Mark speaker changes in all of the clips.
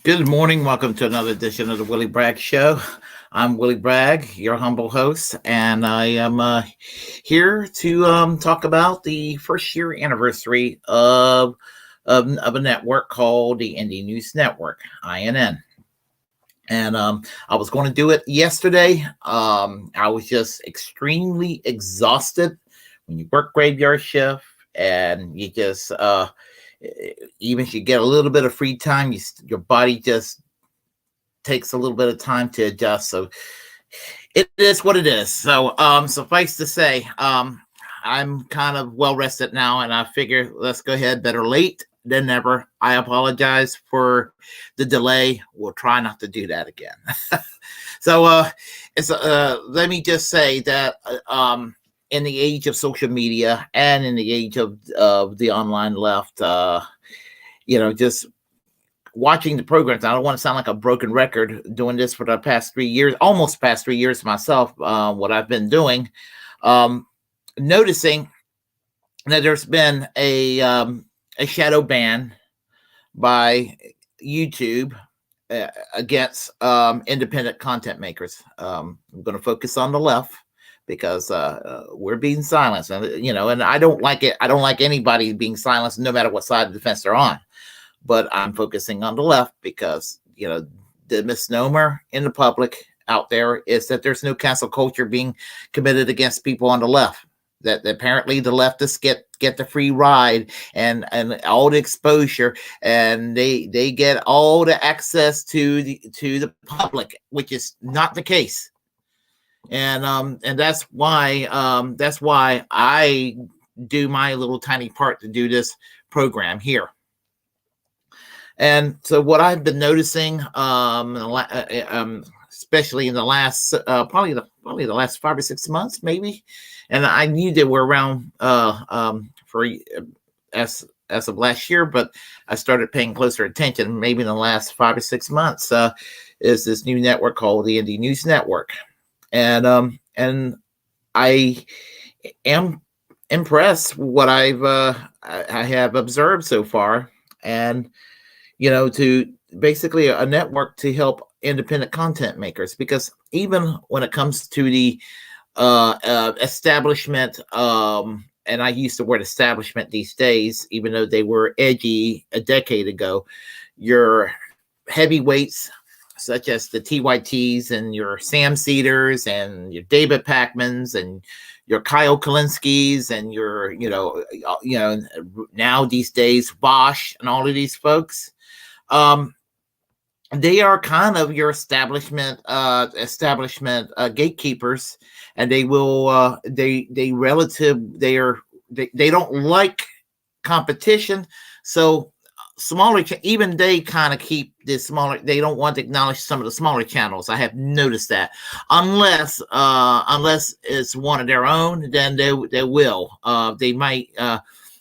Speaker 1: Good morning. Welcome to another edition of the Willie Bragg Show. I'm Willie Bragg, your humble host, and I am here to talk about the first year anniversary of a network called the Indie News Network, INN. And I was going to do it yesterday. I was just extremely exhausted when you work graveyard shift and you just even if you get a little bit of free time, your body just takes a little bit of time to adjust. So it is what it is. So suffice to say, I'm kind of well rested now, and I figure let's go ahead. Better late than never. I apologize for the delay. We'll try not to do that again. So let me just say that in the age of social media and in the age of the online left, just watching the programs. I don't want to sound like a broken record doing this for the past 3 years, almost past 3 years myself, what I've been doing, noticing that there's been a shadow ban by YouTube against independent content makers. I'm going to focus on the left, because we're being silenced, and I don't like it. I don't like anybody being silenced, no matter what side of the fence they're on. But I'm focusing on the left because, the misnomer in the public out there is that there's no cancel culture being committed against people on the left. That apparently the leftists get the free ride and all the exposure, and they get all the access to the public, which is not the case. And that's why I do my little tiny part to do this program here. And so what I've been noticing, especially in the last probably the last 5 or 6 months, maybe, and I knew they were around for as of last year, but I started paying closer attention maybe in the last 5 or 6 months. Is this new network called the Indie News Network. And I am impressed with what I have observed so far, and to basically a network to help independent content makers, because even when it comes to the establishment, and I use the word establishment these days, even though they were edgy a decade ago, your heavyweights such as the TYTs and your Sam Cedars and your David Packmans and your Kyle Kalinskis and your, now these days, Bosch and all of these folks, they are kind of your establishment gatekeepers, and they will they don't like competition, so smaller, even they kind of keep this smaller. They don't want to acknowledge some of the smaller channels. I have noticed that, unless it's one of their own, then they will. They might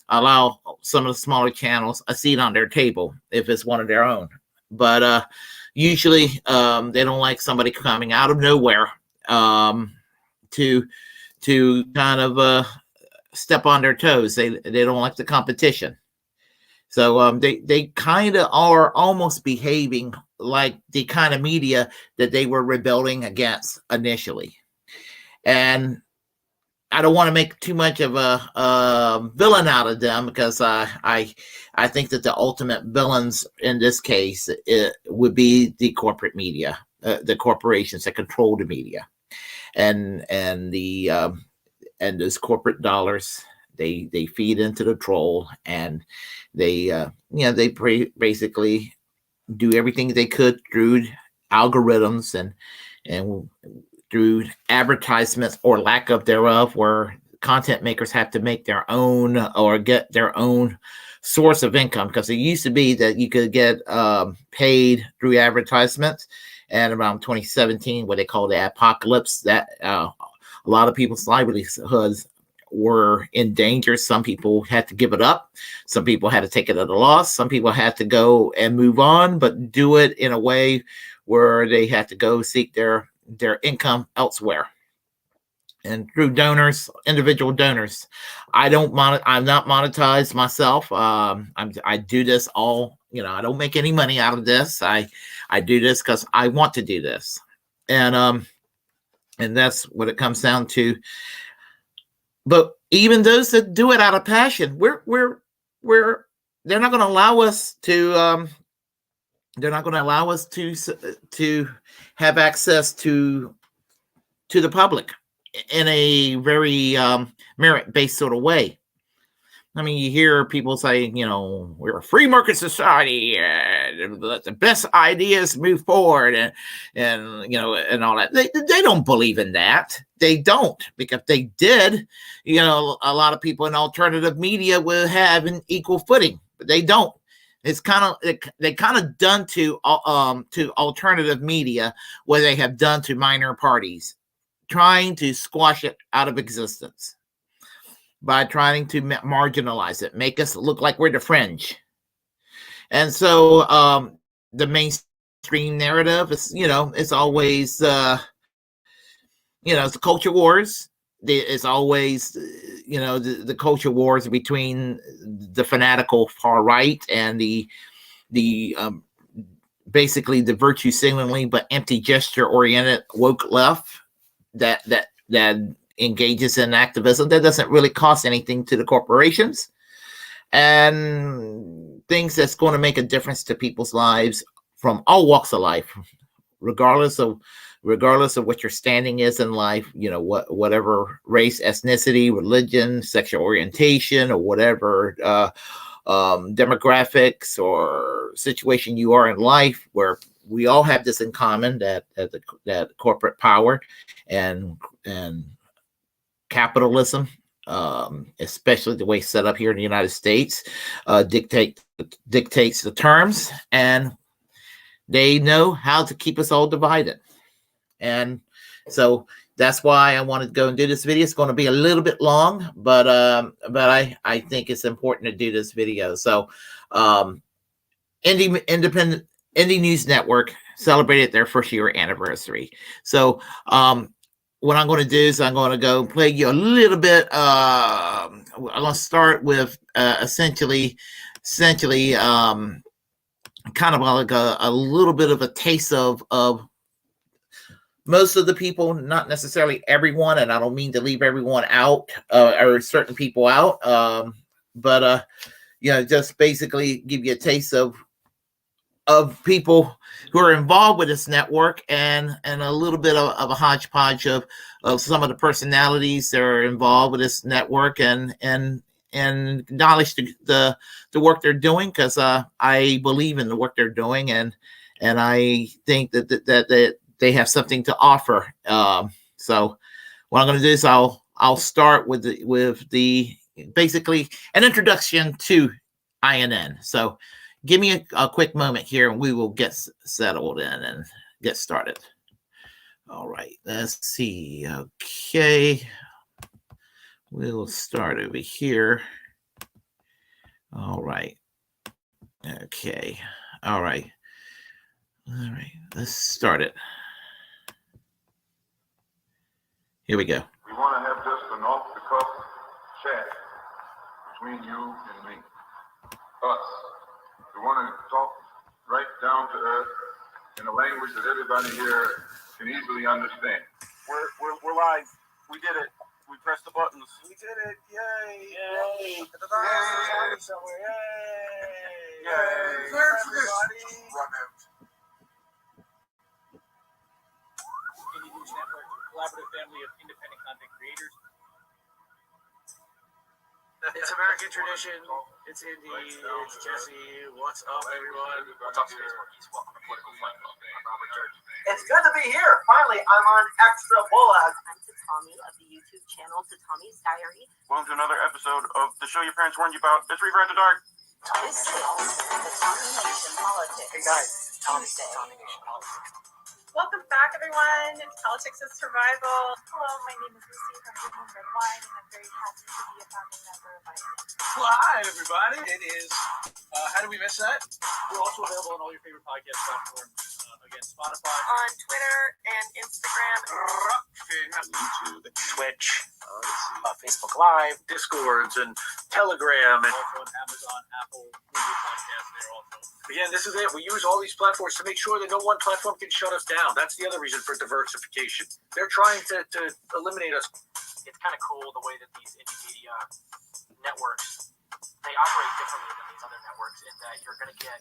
Speaker 1: allow some of the smaller channels a seat on their table if it's one of their own. But usually they don't like somebody coming out of nowhere to kind of step on their toes. They don't like the competition. So they kind of are almost behaving like the kind of media that they were rebelling against initially. And I don't want to make too much of a villain out of them, because I think that the ultimate villains in this case would be the corporate media, the corporations that control the media, and those corporate dollars. They feed into the troll, and they basically do everything they could through algorithms and through advertisements or lack of thereof, where content makers have to make their own or get their own source of income. Because it used to be that you could get paid through advertisements, and around 2017, what they call the apocalypse, that a lot of people's livelihoods were in danger. Some people had to give it up. Some people had to take it at a loss. Some people had to go and move on, but do it in a way where they had to go seek their income elsewhere. And through donors, individual donors. I'm not monetized myself. I do this all, I don't make any money out of this. I do this because I want to do this. And that's what it comes down to. But even those that do it out of passion, they're not going to allow us to. They're not going to allow us to have access to the public in a very merit-based sort of way. I mean, you hear people say, we're a free market society, let the best ideas move forward, and all that. They don't believe in that. They don't, because if they did, a lot of people in alternative media will have an equal footing, but they don't. It's they kind of done to alternative media what they have done to minor parties, trying to squash it out of existence by trying to marginalize it, make us look like we're the fringe. And so the mainstream narrative is, it's always, it's the culture wars. It's always, the culture wars between the fanatical far right and the basically the virtue signaling but empty gesture oriented woke left that engages in activism that doesn't really cost anything to the corporations, and things that's going to make a difference to people's lives from all walks of life, regardless of what your standing is in life, whatever race, ethnicity, religion, sexual orientation, or whatever demographics or situation you are in life, where we all have this in common, that corporate power and capitalism, especially the way it's set up here in the United States, dictates the terms, and they know how to keep us all divided. And so that's why I wanted to go and do this video. It's going to be a little bit long, but I think it's important to do this video. So Indie News Network celebrated their first year anniversary. So what I'm going to do is I'm going to go play you a little bit. I'm going to start with essentially kind of like a little bit of a taste of most of the people, not necessarily everyone, and I don't mean to leave everyone out or certain people out, but just basically give you a taste of people who are involved with this network, and a little bit of a hodgepodge of some of the personalities that are involved with this network, and acknowledge the work they're doing, because I believe in the work they're doing, and I think that they have something to offer. So what I'm going to do is I'll start with the basically an introduction to INN. So give me a quick moment here, and we will get settled in and get started. All right, let's see. Okay, we'll start over here. All right. Okay. All right. Let's start it. Here we go.
Speaker 2: We want to have just an off-the-cuff chat between you and me. Us. We want to talk right down to earth in a language that everybody here can easily understand.
Speaker 3: We're live. We did it. We pressed the buttons. We did it. Yay. Yay. Yay. Somewhere. Yay. Yay. Everybody. Indie News Network, a collaborative family of independent content creators. It's American tradition. It's indie. It's Jesse. What's up, everyone?
Speaker 4: What's up, Space Monkeys? Welcome to Political Flight Club. I'm Robert Durden.
Speaker 5: It's good to be here. Finally, I'm on Extra Bulla.
Speaker 6: I'm to Tommy of the YouTube channel To Tommy's Diary.
Speaker 3: Welcome to another episode of the show your parents warned you about. It's Rivera in the Dark.
Speaker 6: This is the Tommy Nation Politics.
Speaker 5: Hey guys,
Speaker 6: Tommy
Speaker 5: Nation Politics.
Speaker 7: Welcome back, everyone. Politics is Survival. Hello, my name is Lucy from Good Moon Red Wine, and I'm very happy to be a founding member of INN.
Speaker 3: Well, hi, everybody. It is, how do we miss that? We're also available on all your favorite podcast platforms. Again, Spotify.
Speaker 7: On Twitter and Instagram.
Speaker 3: YouTube, Twitch, Facebook Live, Discords, and Telegram. And also on Amazon, Apple, Google Podcasts there also. Again, this is it. We use all these platforms to make sure that no one platform can shut us down. That's the other reason for diversification. They're trying to eliminate us.
Speaker 4: It's kind of cool the way that these indie media networks, they operate differently than these other networks, in that you're going to get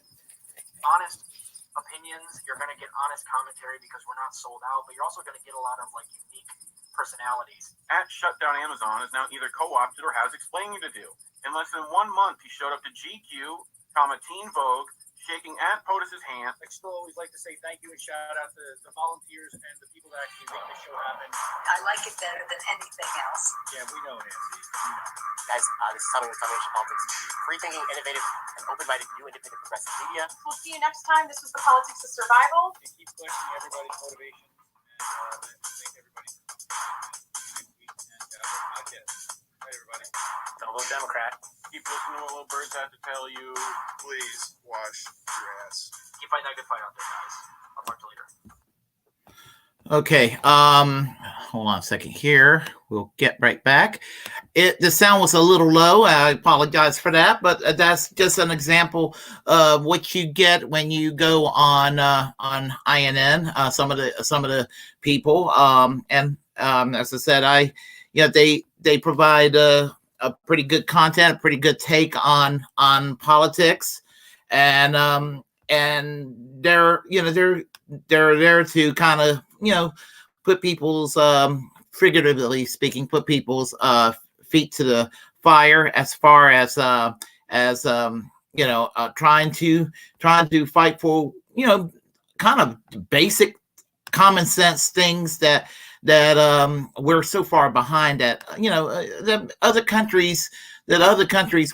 Speaker 4: honest opinions, you're going to get honest commentary because we're not sold out, but you're also going to get a lot of like unique personalities.
Speaker 3: At Shutdown Amazon is now either co-opted or has explaining to do. In less than 1 month, he showed up to GQ, Teen Vogue, shaking Aunt POTUS's hand. I still always like to say thank you and shout out to the volunteers and the people that actually make this show happen.
Speaker 6: I like it better than anything else.
Speaker 3: Yeah, we know, Nancy. We know.
Speaker 4: Guys, this is Tommy with Tommy Nation Politics. Free thinking, innovative, and open-minded new independent progressive media.
Speaker 7: We'll see you next time. This was the Politics of Survival.
Speaker 3: And keep questioning everybody's motivation and make everybody next week and podcast. Hi, everybody.
Speaker 4: Don't vote Democrat.
Speaker 3: Keep listening to what little birds have to tell you. Please wash your ass.
Speaker 4: Keep fighting that good fight out there, guys. I'll talk to you later.
Speaker 1: Okay. Hold on a second here. We'll get right back. The sound was a little low. I apologize for that, but that's just an example of what you get when you go on INN. Some of the people, and as I said, they provide a pretty good content, a pretty good take on politics, and they're there to kind of put people's figuratively speaking, put people's feet to the fire as far as trying to fight for kind of basic common sense things that we're so far behind that the other countries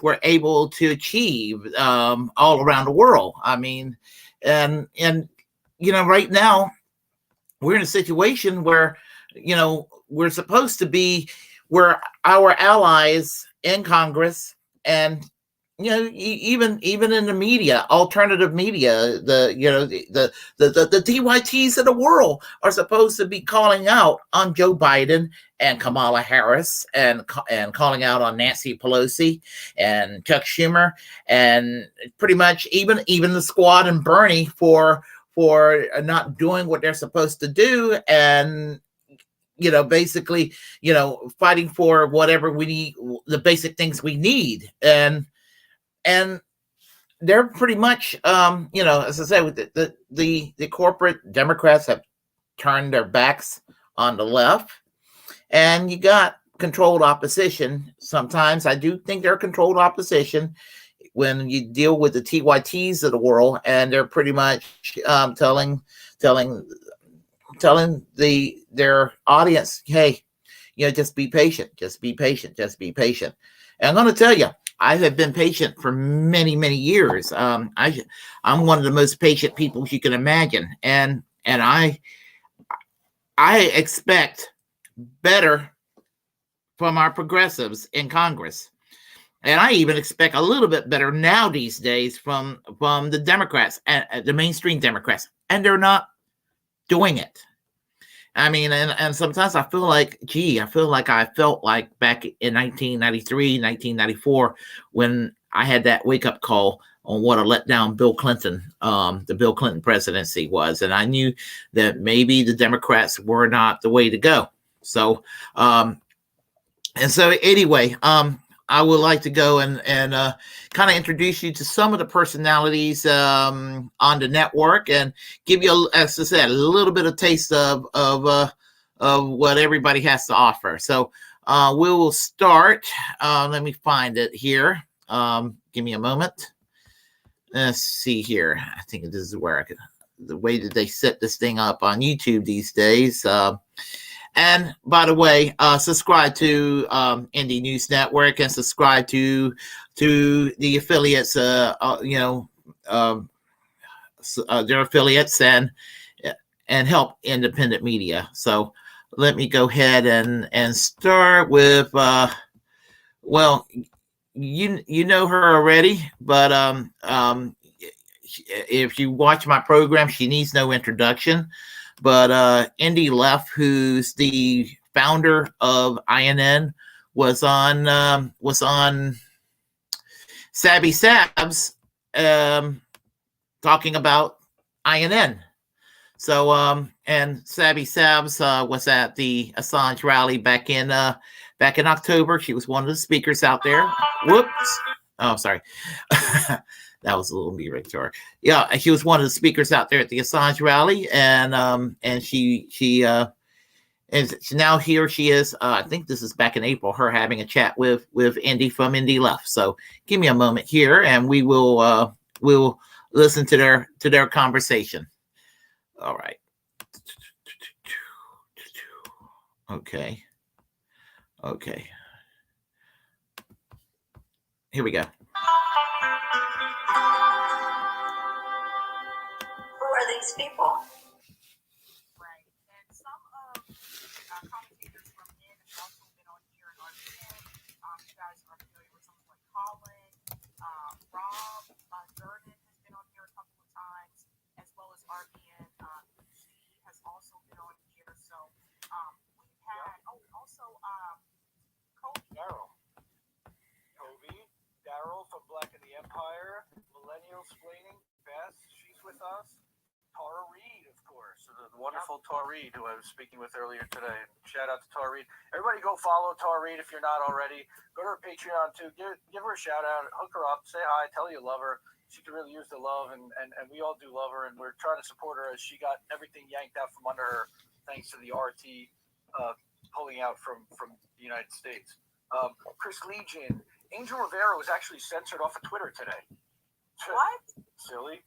Speaker 1: were able to achieve all around the world. I mean, and right now we're in a situation where we're supposed to be where our allies in Congress and even in the media, alternative media, the TYTs of the world are supposed to be calling out on Joe Biden and Kamala Harris and calling out on Nancy Pelosi and Chuck Schumer and pretty much even the squad and Bernie for not doing what they're supposed to do, and basically fighting for whatever we need, the basic things we need, and they're pretty much, as I said, with the corporate Democrats have turned their backs on the left, and you got controlled opposition. Sometimes I do think they're controlled opposition when you deal with the TYTs of the world, and they're pretty much telling their audience, hey, just be patient, just be patient, just be patient. And I'm going to tell you, I have been patient for many, many years. I'm one of the most patient people you can imagine, and I expect better from our progressives in Congress, and I even expect a little bit better now these days from the Democrats, the mainstream Democrats, and they're not doing it. I mean, and sometimes I feel like, I felt like back in 1993, 1994, when I had that wake-up call on what a letdown Bill Clinton, the Bill Clinton presidency was. And I knew that maybe the Democrats were not the way to go. So, anyway, I would like to go and kind of introduce you to some of the personalities on the network and give you, as I said, a little bit of taste of what everybody has to offer. So we will start. Let me find it here. Give me a moment. Let's see here. I think this is where the way that they set this thing up on YouTube these days. And by the way, subscribe to Indie News Network and subscribe to the affiliates, their affiliates, and help independent media. So let me go ahead and start with, well, you know her already, but if you watch my program, she needs no introduction. But Indy Left, who's the founder of INN, was on Sabby Sabs talking about INN. So and Sabby Sabs was at the Assange rally back in October. She was one of the speakers out there. Whoops. Oh, sorry. That was a little music to her. Yeah, she was one of the speakers out there at the Assange rally, and she and now here she is. I think this is back in April. Her having a chat with Indy from Indy Left. So give me a moment here, and we will we'll listen to their conversation. All right. Okay. Here we go.
Speaker 6: Who are these people?
Speaker 7: Right. And some of commentators from in have also been on here and RBN. You guys are familiar with someone like Collin, Rob, Durden has been on here a couple of times, as well as RBN. She has also been on here. So we've had, also
Speaker 3: Daryl from Black in the Empire, Millennialsplaining, Bess, she's with us. Tara Reade, of course, the wonderful Tara Reade, who I was speaking with earlier today. Shout out to Tara Reade. Everybody go follow Tara Reade if you're not already. Go to her Patreon too. Give her a shout out, hook her up, say hi, tell her you love her. She could really use the love, and we all do love her, and we're trying to support her as she got everything yanked out from under her thanks to the RT pulling out from the United States. Kris Legion. Angel Rivera was actually censored off of Twitter today.
Speaker 7: what?
Speaker 3: Silly.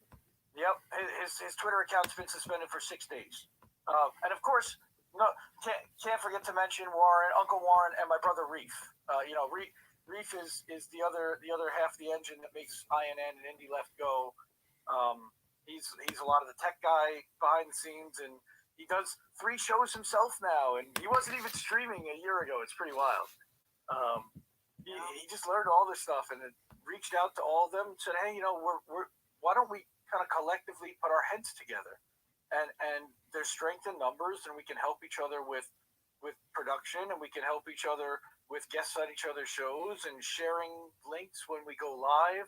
Speaker 3: Yep, his Twitter account's been suspended for 6 days. And of course, no, can't forget to mention Warren, Uncle Warren, and my brother Reef. Reef is the other half of the engine that makes INN and Indy Left go. He's a lot of the tech guy behind the scenes, and he does 3 shows himself now, and he wasn't even streaming a year ago. It's pretty wild. He just learned all this stuff, and reached out to all of them and said, hey, you know, why don't we kind of collectively put our heads together? And there's strength in numbers, and we can help each other with production, and we can help each other with guests on each other's shows and sharing links when we go live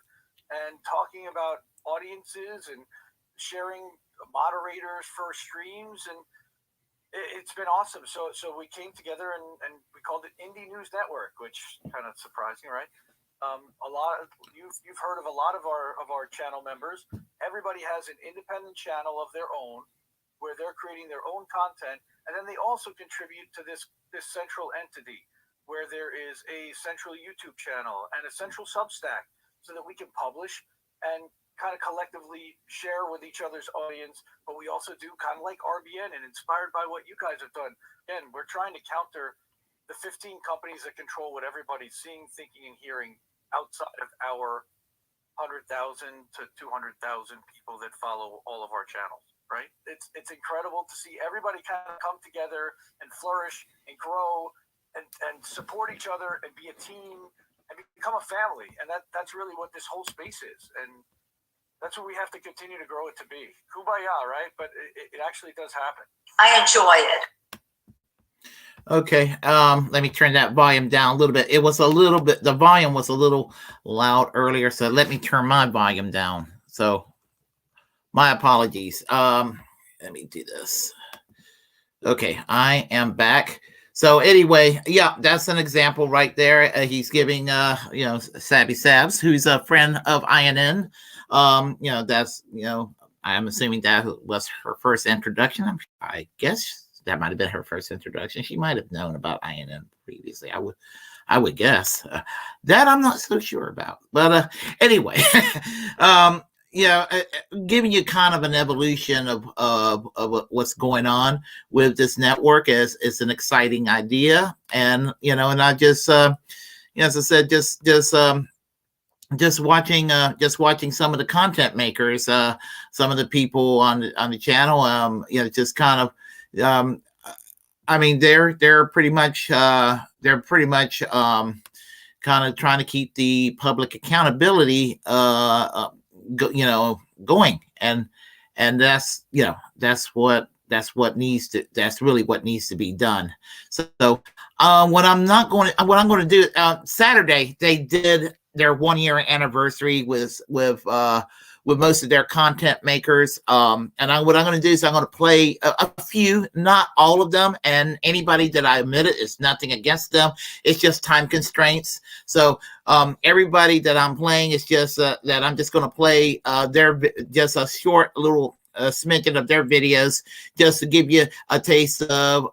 Speaker 3: and talking about audiences and sharing moderators for streams. And it's been awesome. So we came together and we called it Indie News Network, which kind of surprising, right? You've heard of a lot of our channel members. Everybody has an independent channel of their own where they're creating their own content, and then they also contribute to this central entity where there is a central YouTube channel and a central Substack, so that we can publish and kind of collectively share with each other's audience. But we also do kind of like RBN, and inspired by what you guys have done. Again, we're trying to counter the 15 companies that control what everybody's seeing, thinking, and hearing outside of our 100,000 to 200,000 people that follow all of our channels, right? It's incredible to see everybody kind of come together and flourish and grow and support each other and be a team and become a family. And that's really what this whole space is. And that's what we have to continue to grow it to be. Kumbaya, right? But it actually does happen.
Speaker 6: I enjoy it.
Speaker 1: Okay, let me turn that volume down a little bit. It was a little bit, the volume was a little loud earlier, so let me turn my volume down. So my apologies. Let me do this. Okay, I am back. So anyway, yeah, that's an example right there. He's giving, Sabby Sabs, who's a friend of INN. That's, I'm assuming that was her first introduction. I guess that might have been her first introduction. She might have known about INN previously. I would guess that I'm not so sure about. But anyway, giving you kind of an evolution of what's going on with this network is an exciting idea. And, and I just, as I said, just watching some of the content makers, some of the people on the channel, just kind of, they're pretty much kind of trying to keep the public accountability, going, and that's really what needs to be done. So what I'm going to do, Saturday they did their 1 year anniversary with most of their content makers. What I'm going to do is I'm going to play a few, not all of them. And anybody that I omitted, is nothing against them. It's just time constraints. So everybody that I'm playing is just that I'm just going to play just a short little smidgen of their videos, just to give you a taste of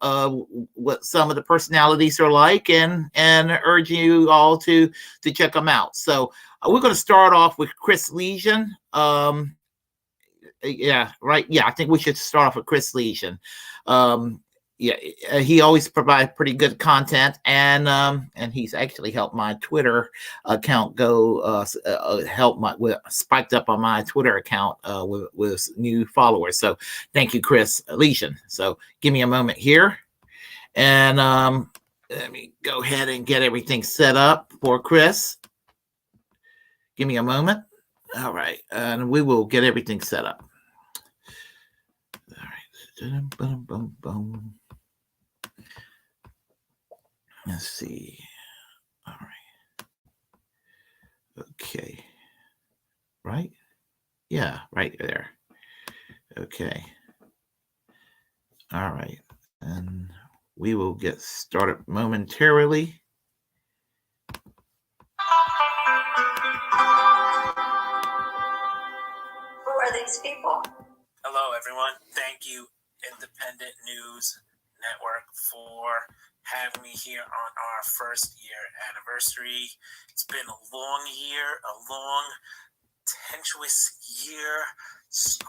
Speaker 1: what some of the personalities are like, and urge you all to check them out. So we're going to start off with Kris Legion. Yeah, right. Yeah, I think we should start off with Kris Legion. He always provides pretty good content, and he's actually helped my Twitter account go spiked up on my Twitter account with new followers. So thank you, Kris Legion. So give me a moment here, and let me go ahead and get everything set up for Kris. Give me a moment. All right, and we will get everything set up. All right. Let's see. All right. Okay. Right? Yeah, right there. Okay. All right. And we will get started momentarily.
Speaker 6: Who are these people?
Speaker 8: Hello, everyone. Thank you, Independent News Network, for having me here on our first year anniversary. It's been a long year, a long, tenuous year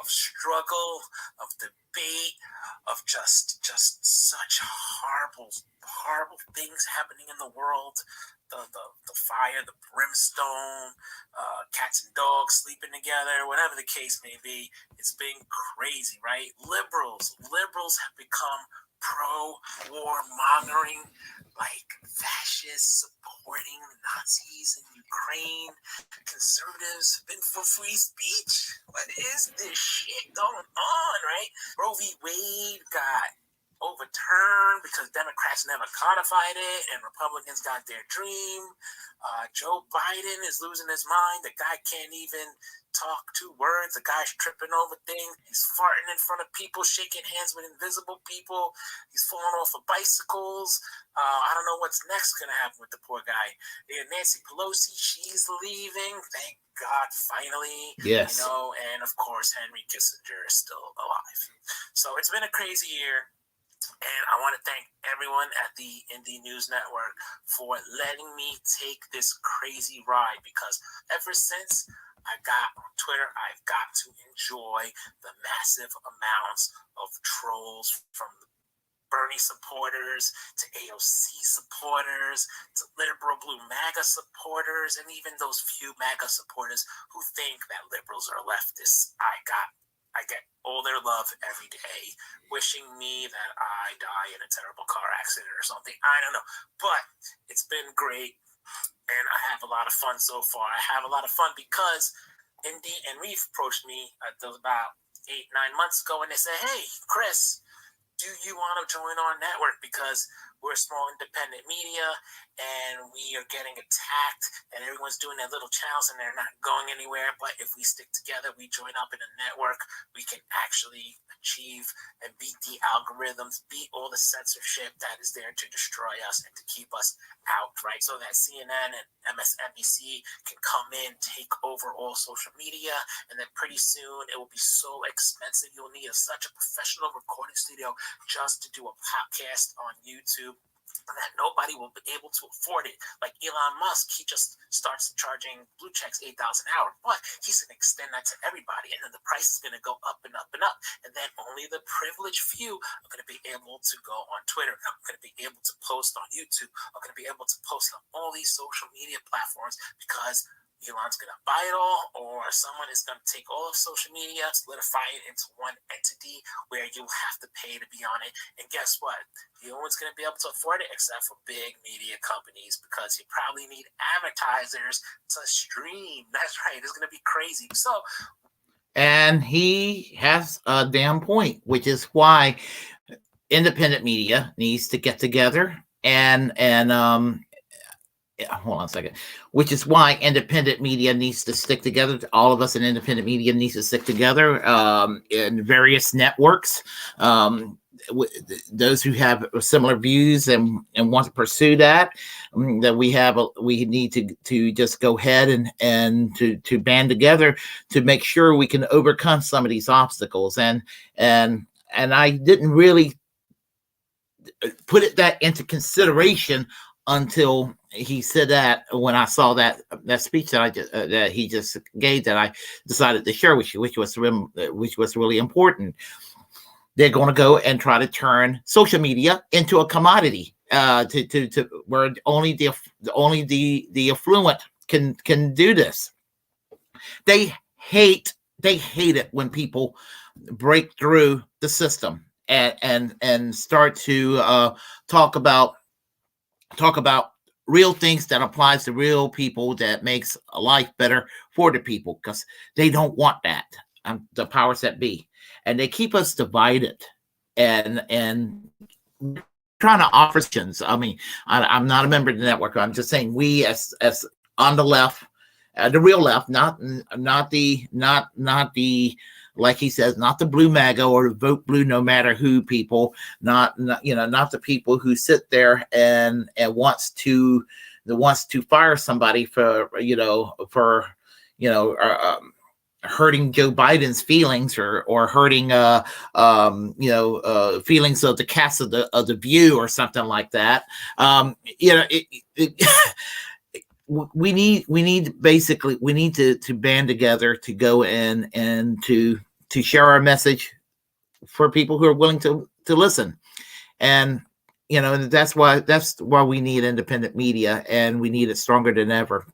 Speaker 8: of struggle, of debate, of just such horrible things happening in the world. The fire, the brimstone, cats and dogs dogs sleeping together, whatever the case may be. It's been crazy, right? Liberals have become pro-war mongering, like fascists supporting Nazis in Ukraine. Conservatives have been for free speech. What is this shit going on, right? Roe v. Wade got overturned because Democrats never codified it and Republicans got their dream. Joe Biden is losing his mind. The guy can't even talk 2 words. The guy's tripping over things. He's farting in front of people, shaking hands with invisible people. He's falling off of bicycles. I don't know what's next going to happen with the poor guy. Nancy Pelosi, she's leaving. Thank God, finally.
Speaker 1: Yes.
Speaker 8: And of course, Henry Kissinger is still alive. So it's been a crazy year. And I want to thank everyone at the Indie News Network for letting me take this crazy ride, because ever since I got on Twitter, I've got to enjoy the massive amounts of trolls, from Bernie supporters to AOC supporters to liberal blue MAGA supporters, and even those few MAGA supporters who think that liberals are leftists. I get all their love every day, wishing me that I die in a terrible car accident or something. I don't know. But it's been great, and I have a lot of fun so far. I have a lot of fun because Indy and Reef approached me about 8-9 months ago, and they said, "Hey, Kris, do you want to join our network? Because we're a small independent media and we are getting attacked and everyone's doing their little channels and they're not going anywhere. But if we stick together, we join up in a network, we can actually achieve and beat the algorithms, beat all the censorship that is there to destroy us and to keep us out, right? So that CNN and MSNBC can come in, take over all social media, and then pretty soon it will be so expensive you'll need such a professional recording studio just to do a podcast on YouTube that nobody will be able to afford it. Like Elon Musk, he just starts charging blue checks $8,000 an hour, but he's going to extend that to everybody, and then the price is going to go up and up and up, and then only the privileged few are going to be able to go on Twitter, are going to be able to post on YouTube, are going to be able to post on all these social media platforms, because Elon's going to buy it all, or someone is going to take all of social media, solidify it into one entity where you'll have to pay to be on it. And guess what? No one's going to be able to afford it except for big media companies, because you probably need advertisers to stream. That's right. It's going to be crazy. So,
Speaker 1: and he has a damn point, which is why independent media needs to get together and hold on a second. Which is why independent media needs to stick together. All of us in independent media needs to stick together in various networks. Those who have similar views and want to pursue that, we need to just go ahead and to band together to make sure we can overcome some of these obstacles. And I didn't really put that into consideration until he said that, when I saw that speech that he just gave, that I decided to share with you, which was really important. They're going to go and try to turn social media into a commodity, to where only the affluent can do this. They hate it when people break through the system and start to talk about real things that applies to real people, that makes life better for the people, because they don't want that. The powers that be, and they keep us divided and trying to offer solutions. I mean, I'm not a member of the network. I'm just saying, we as on the left, the real left, not the like he says, not the blue MAGA or vote blue no matter who people, not the people who sit there and wants to fire somebody for hurting Joe Biden's feelings or hurting feelings of the cast of the View or something like that. We need to band together to go in and to share our message for people who are willing to listen. And that's why we need independent media, and we need it stronger than ever.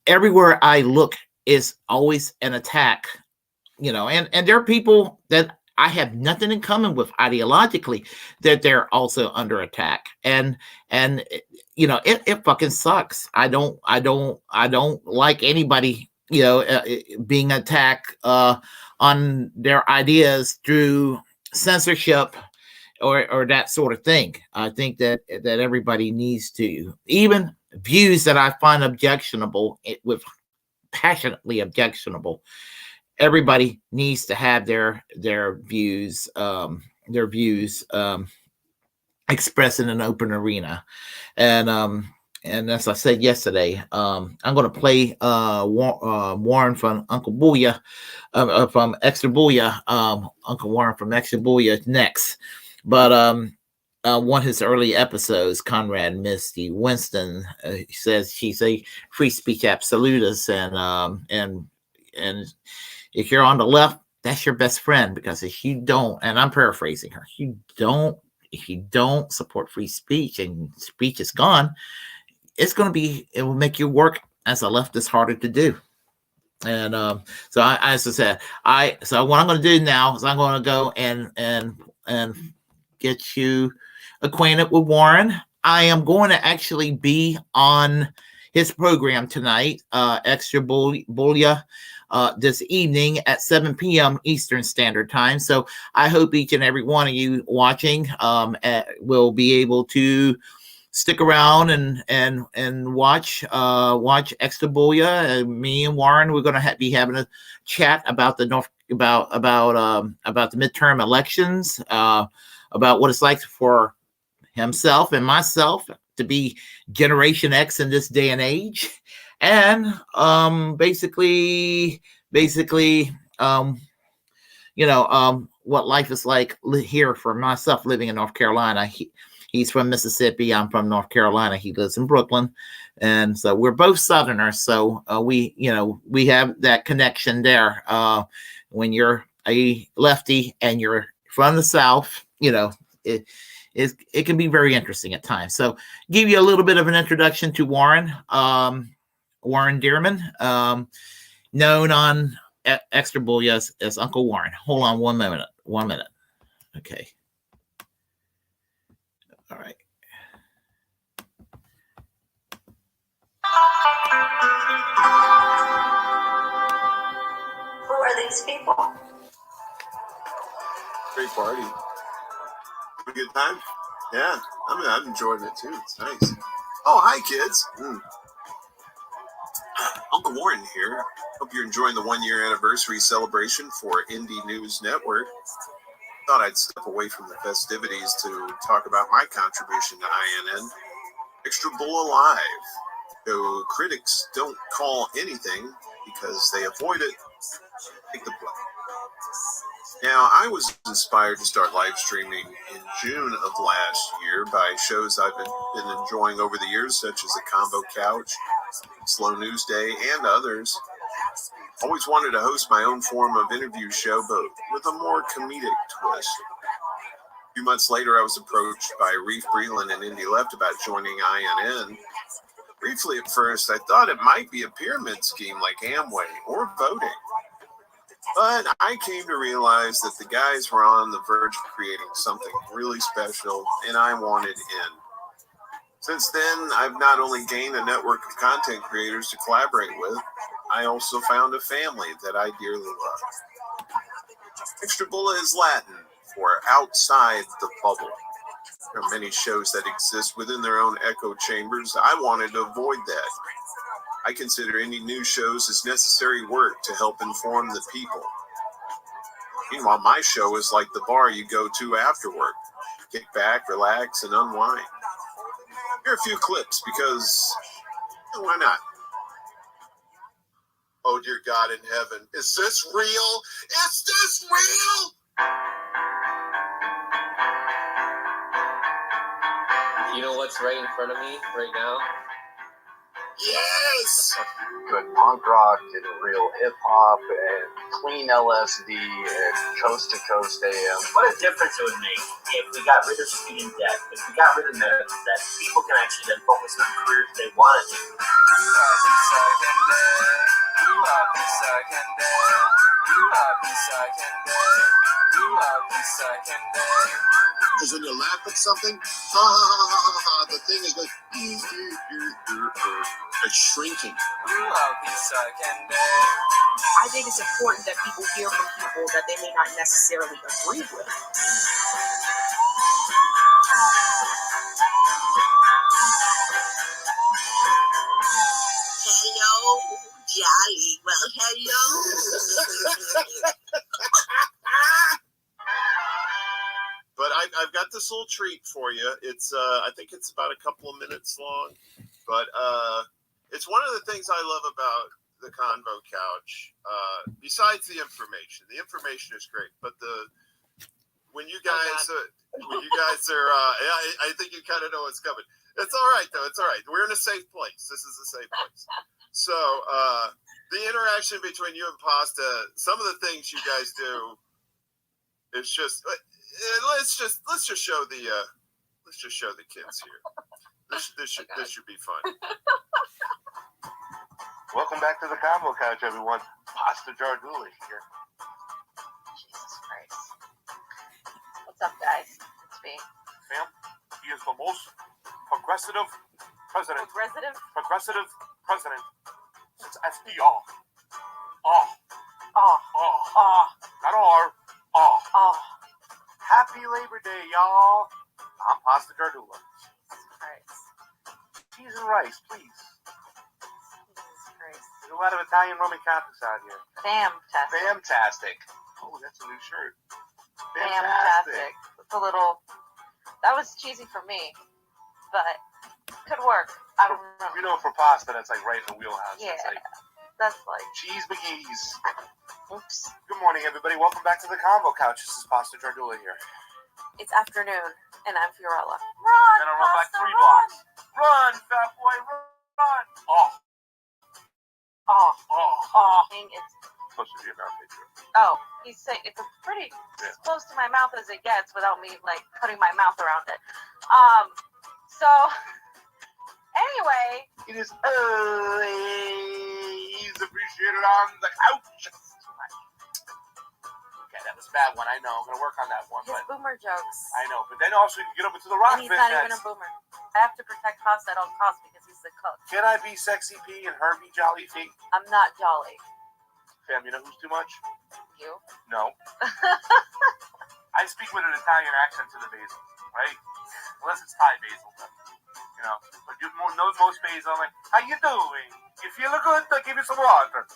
Speaker 1: everywhere I look is always an attack, and there are people that I have nothing in common with ideologically that they're also under attack. And it fucking sucks. I don't like anybody, being attacked on their ideas through censorship or that sort of thing. I think that everybody needs to, even views that I find objectionable, with passionately objectionable, everybody needs to have their views expressed in an open arena. And as I said yesterday, I'm going to play Warren from Uncle Booyah, from Extra Booyah, Uncle Warren from Extra Booyah next. But one of his early episodes, Conrad Misty Winston says she's a free speech absolutist, and if you're on the left, that's your best friend, because if you don't, and I'm paraphrasing her, if you don't support free speech and speech is gone, it will make your work as a leftist harder to do. And so as I said, so what I'm going to do now is I'm going to go and get you acquainted with Warren. I am going to actually be on his program tonight, Extra Booyah, this evening at 7 p.m. Eastern Standard Time. So I hope each and every one of you watching will be able to stick around and watch Extra Booyah. Me and Warren, we're going to be having a chat about the midterm elections, about what it's like for himself and myself to be Generation X in this day and age, and basically, what life is like here for myself living in North Carolina. He's from Mississippi. I'm from North Carolina. He lives in Brooklyn, and so we're both Southerners. So we have that connection there. When you're a lefty and you're from the South, it can be very interesting at times. So give you a little bit of an introduction to Warren. Warren Dearman, known on Extra Booyah as Uncle Warren. Hold on 1 minute. 1 minute. Okay. All right.
Speaker 6: Who are these people?
Speaker 9: Great party. Have a good time? Yeah, I'm enjoying it too. It's nice. Oh, hi, kids. Uncle Warren here. Hope you're enjoying the 1-year anniversary celebration for Indie News Network. Thought I'd step away from the festivities to talk about my contribution to INN, Extra Bulla Live. Though critics don't call anything because they avoid it, take the play. Now, I was inspired to start live streaming in June of last year by shows I've been enjoying over the years, such as The Combo Couch, Slow News Day, and others. Always wanted to host my own form of interview show, but with a more comedic twist. A few months later, I was approached by Reef Breland and Indie Left about joining INN. Briefly at first, I thought it might be a pyramid scheme like Amway or voting. But I came to realize that the guys were on the verge of creating something really special, and I wanted in. Since then, I've not only gained a network of content creators to collaborate with, I also found a family that I dearly love. Extra Bulla is Latin for outside the bubble. There are many shows that exist within their own echo chambers. I wanted to avoid that. I consider any news shows as necessary work to help inform the people. Meanwhile, my show is like the bar you go to after work. Kick back, relax, and unwind. Here are a few clips because, why not? Oh, dear God in heaven, is this real? Is this real?
Speaker 10: You know what's right in front of me right now?
Speaker 9: Yes!
Speaker 11: Good punk rock and real hip hop and clean LSD and coast to coast AM.
Speaker 5: What a difference it would make if we got rid of student debt, if we got rid of medical debt, people can actually then focus on careers they want to do.
Speaker 9: Because when you laugh at something, ha ha ha ha ha ha, the thing is like, it's shrinking.
Speaker 5: I think it's important that people hear from people that they may not necessarily agree with.
Speaker 6: Hello, Jolly. Well, hello.
Speaker 9: But I've got this little treat for you. It's I think it's about a couple of minutes long, but it's one of the things I love about the Convo Couch. Besides the information is great, but when you guys are, I think you kind of know what's coming. It's all right though. It's all right. We're in a safe place. This is a safe place. So the interaction between you and Pasta, some of the things you guys do, it's just. Let's just show the kids here. This should be fun.
Speaker 2: Welcome back to the Combo Couch, everyone. Pasta Jardula here.
Speaker 6: Jesus Christ. What's up, guys? It's me.
Speaker 2: Sam, he is the most progressive president since FDR. Not R. Happy Labor Day, y'all. I'm Pasta Jardula.
Speaker 6: Jesus Christ.
Speaker 2: Cheese and rice, please.
Speaker 6: Jesus Christ.
Speaker 2: There's a lot of Italian Roman Catholics out here.
Speaker 6: Fantastic.
Speaker 2: Oh, that's a new shirt.
Speaker 6: Fantastic. It's a little. That was cheesy for me, but could work. I don't know.
Speaker 2: You know, for pasta, that's like right in the wheelhouse.
Speaker 6: Yeah.
Speaker 2: That's like
Speaker 6: That's like.
Speaker 2: cheese McGee's.
Speaker 6: Oops.
Speaker 2: Good morning, everybody. Welcome back to the Combo Couch. This is Pasta Jardula here.
Speaker 6: It's afternoon, and I'm Figueroa.
Speaker 2: I'm gonna run back 3 blocks. Run, fat boy, run!
Speaker 6: It's
Speaker 2: Supposed to be a mouth picture.
Speaker 6: he's saying it's a pretty as close to my mouth as it gets without me like putting my mouth around it. So anyway,
Speaker 2: It is always appreciated on the couch. Okay, that was a bad one. I know. I'm gonna work on that one.
Speaker 6: his
Speaker 2: But
Speaker 6: boomer jokes.
Speaker 2: I know. But then also you can get over to the rock
Speaker 6: And he's not even
Speaker 2: next.
Speaker 6: a boomer. I have to protect Pasta at all costs because he's the cook.
Speaker 2: Can I be Sexy P and her be Jolly P?
Speaker 6: I'm not jolly.
Speaker 2: Fam, you know who's too much?
Speaker 6: You?
Speaker 2: No. I speak with an Italian accent to the basil, right? Unless it's Thai basil, but, you know. But you know most basil, I'm like, how you doing? You feel good? I'll give you some water.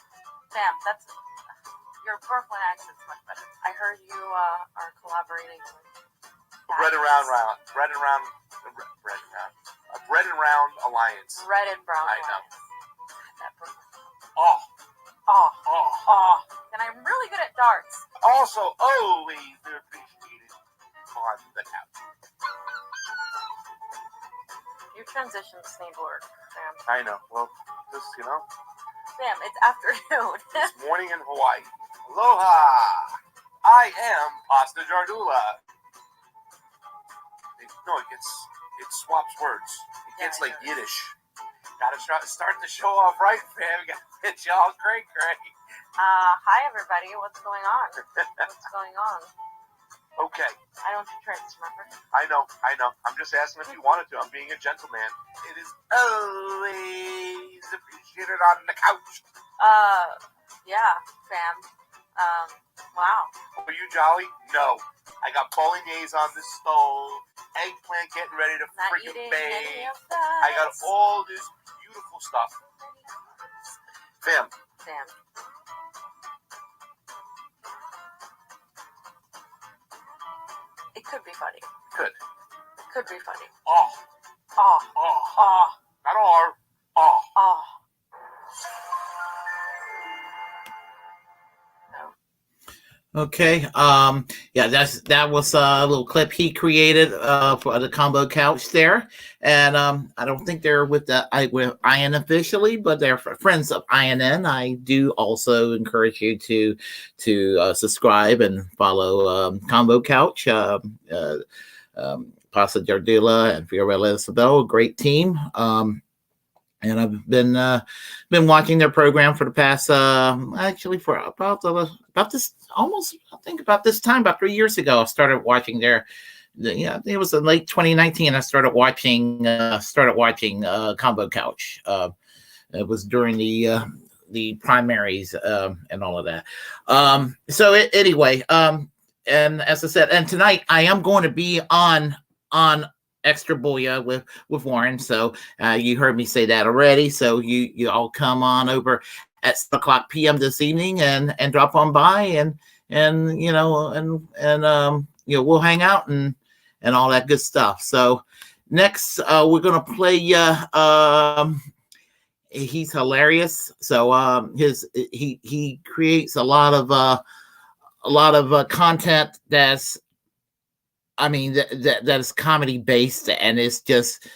Speaker 6: Sam, that's your Brooklyn accent's much better. I heard you are collaborating with
Speaker 2: Bread and round. A bread and round alliance.
Speaker 6: Red and brown.
Speaker 2: I know.
Speaker 6: That Brooklyn.
Speaker 2: Oh.
Speaker 6: And I'm really good at darts.
Speaker 2: Also, always appreciated on the couch.
Speaker 6: Your transitions need work, Sam.
Speaker 2: I know. Well, just, you know,
Speaker 6: Sam, it's afternoon.
Speaker 2: it's morning in Hawaii. Aloha! I am Pasta Jardula. It swaps words. It gets like Yiddish. Gotta start the show off right, fam. Gotta get y'all great.
Speaker 6: Hi everybody. What's going on? Okay. I don't do tricks, remember?
Speaker 2: I know. I'm just asking if you wanted to. I'm being a gentleman. It is always appreciated on the couch.
Speaker 6: Yeah, Sam. Wow.
Speaker 2: Are you jolly? No. I got bolognese on the stove. Eggplant getting ready to
Speaker 6: Not
Speaker 2: freaking
Speaker 6: eating
Speaker 2: bake.
Speaker 6: any of that.
Speaker 2: I got all this beautiful stuff. Fam.
Speaker 6: Sam. It could be funny.
Speaker 2: Good.
Speaker 6: It could be funny.
Speaker 2: Oh. Not R.
Speaker 6: Oh.
Speaker 1: Okay. Yeah, that was a little clip he created for the Combo Couch there, and I don't think they're with IN officially, but they're friends of INN. I do also encourage you to subscribe and follow Combo Couch. Pasta Jardula and Elias Cepeda, a great team. and I've been watching their program for the past actually for about this almost I think about this time about 3 years ago. I started watching their it was in late 2019. I started watching Combo Couch. It was during the primaries and all of that. Anyway, and as I said, and tonight I am going to be on Extra Bulla with Warren. So you heard me say that already. So you all come on over at 7:00 p.m. this evening and drop on by and we'll hang out and all that good stuff. So next we're gonna play he's hilarious. So he creates a lot of content that's that is comedy based, and it's just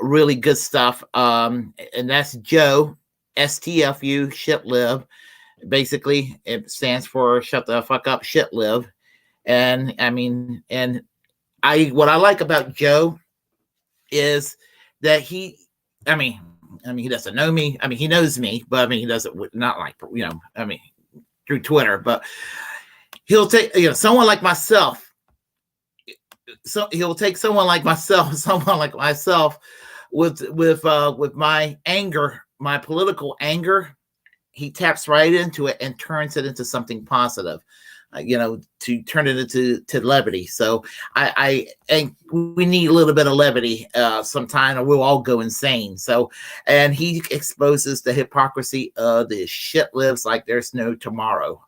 Speaker 1: really good stuff. And that's Joe, STFU, shit live. Basically, it stands for shut the fuck up, shit live. And what I like about Joe is that he doesn't know me. He knows me, but he doesn't not like through Twitter. But he'll take someone like myself. So he'll take someone like myself with my anger, my political anger. He taps right into it and turns it into something positive, to turn it into levity. So we need a little bit of levity sometime, or we'll all go insane. So, and he exposes the hypocrisy of the shit lives like there's no tomorrow.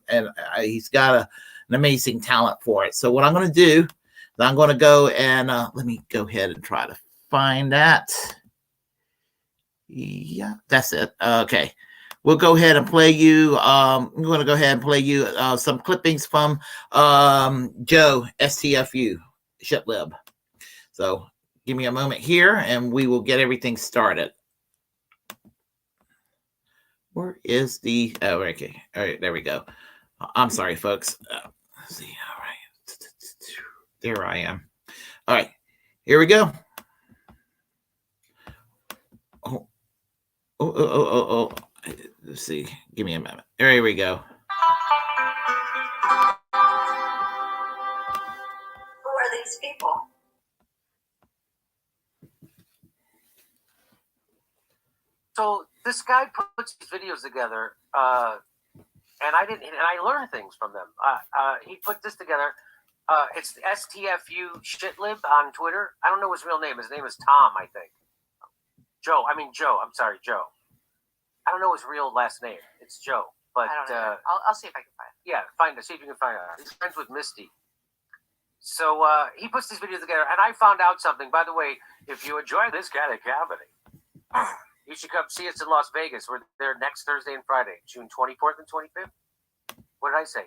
Speaker 1: And he's got an amazing talent for it. So what I'm going to do, I'm going to go and let me go ahead and try to find that. Yeah, that's it. Okay. We'll go ahead and play you. I'm going to go ahead and play you some clippings from Joe, STFU, shitlib. So give me a moment here and we will get everything started. Where is the... Oh, okay. All right, there we go. I'm sorry, folks. Let's see. All right. There I am. All right, here we go. Oh. Let's see. Give me a moment. There we go.
Speaker 12: Who are these people?
Speaker 3: So this guy puts these videos together, and I learned things from them. He put this together. It's the STFU shitlib on Twitter. I don't know his real name. His name is Tom, I think. Joe. I'm sorry, Joe. I don't know his real last name. It's Joe. But
Speaker 6: I don't know. I'll see if I can find it.
Speaker 3: Yeah, find it. See if you can find it. He's friends with Misty. So he puts these videos together, and I found out something. By the way, if you enjoy this kind of comedy, you should come see us in Las Vegas. We're there next Thursday and Friday, June 24th and 25th. What did I say?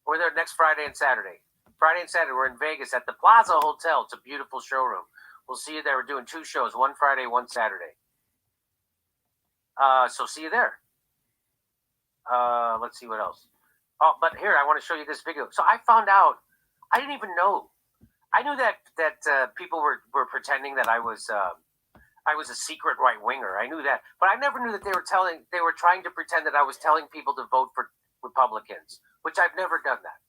Speaker 3: We're there next Friday and Saturday. Friday and Saturday, we're in Vegas at the Plaza Hotel. It's a beautiful showroom. We'll see you there. We're doing 2 shows, one Friday, one Saturday. So see you there. Let's see what else. Oh, but here, I want to show you this video. So I found out, I didn't even know. I knew that people were pretending that I was a secret right winger. I knew that, but I never knew that they were trying to pretend that I was telling people to vote for Republicans, which I've never done that.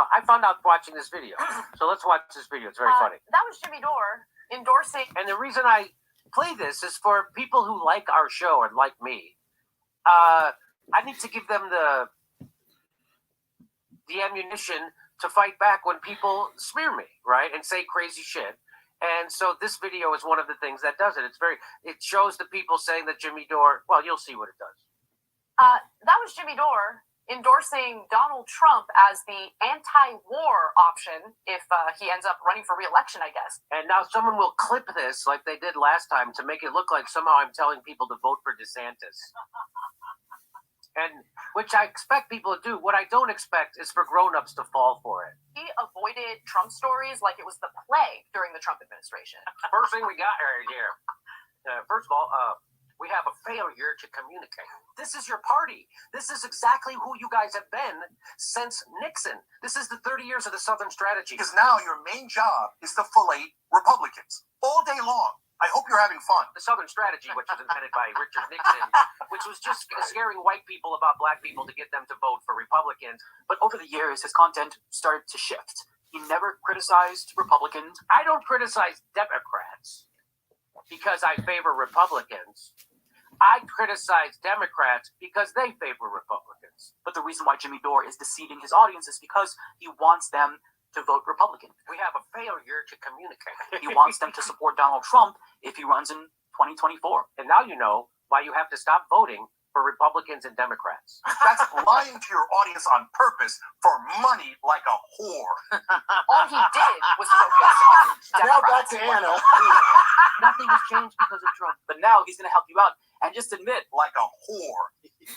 Speaker 3: I found out watching this video. So let's watch this video. It's very funny.
Speaker 7: That was Jimmy Dore endorsing.
Speaker 3: And the reason I play this is for people who like our show and like me. I need to give them the ammunition to fight back when people smear me, right, and say crazy shit. And so this video is one of the things that does it. It shows the people saying that Jimmy Dore. Well, you'll see what it does.
Speaker 7: That was Jimmy Dore endorsing Donald Trump as the anti-war option if he ends up running for re-election, I guess.
Speaker 3: And now someone will clip this like they did last time to make it look like somehow I'm telling people to vote for DeSantis. And which I expect people to do. What I don't expect is for grown-ups to fall for it.
Speaker 7: He avoided Trump stories like it was the plague during the Trump administration.
Speaker 3: First thing we got right here. First of all, We have a failure to communicate. This is your party. This is exactly who you guys have been since Nixon. This is the 30 years of the Southern strategy.
Speaker 13: Because now your main job is to fillet Republicans all day long. I hope you're having fun.
Speaker 3: The Southern strategy, which was invented by Richard Nixon, which was just scaring white people about black people to get them to vote for Republicans.
Speaker 14: But over the years, his content started to shift. He never criticized Republicans.
Speaker 3: I don't criticize Democrats because I favor Republicans. I criticize Democrats because they favor Republicans.
Speaker 14: But the reason why Jimmy Dore is deceiving his audience is because he wants them to vote Republican.
Speaker 3: We have a failure to communicate.
Speaker 14: He wants them to support Donald Trump if he runs in 2024.
Speaker 3: And now you know why you have to stop voting for Republicans and Democrats.
Speaker 13: That's lying to your audience on purpose for money like a whore.
Speaker 14: All he did was focus on Democrats.
Speaker 13: Now back to Anna.
Speaker 3: Nothing has changed because of Trump.
Speaker 14: But now he's going to help you out and just admit,
Speaker 13: like a whore.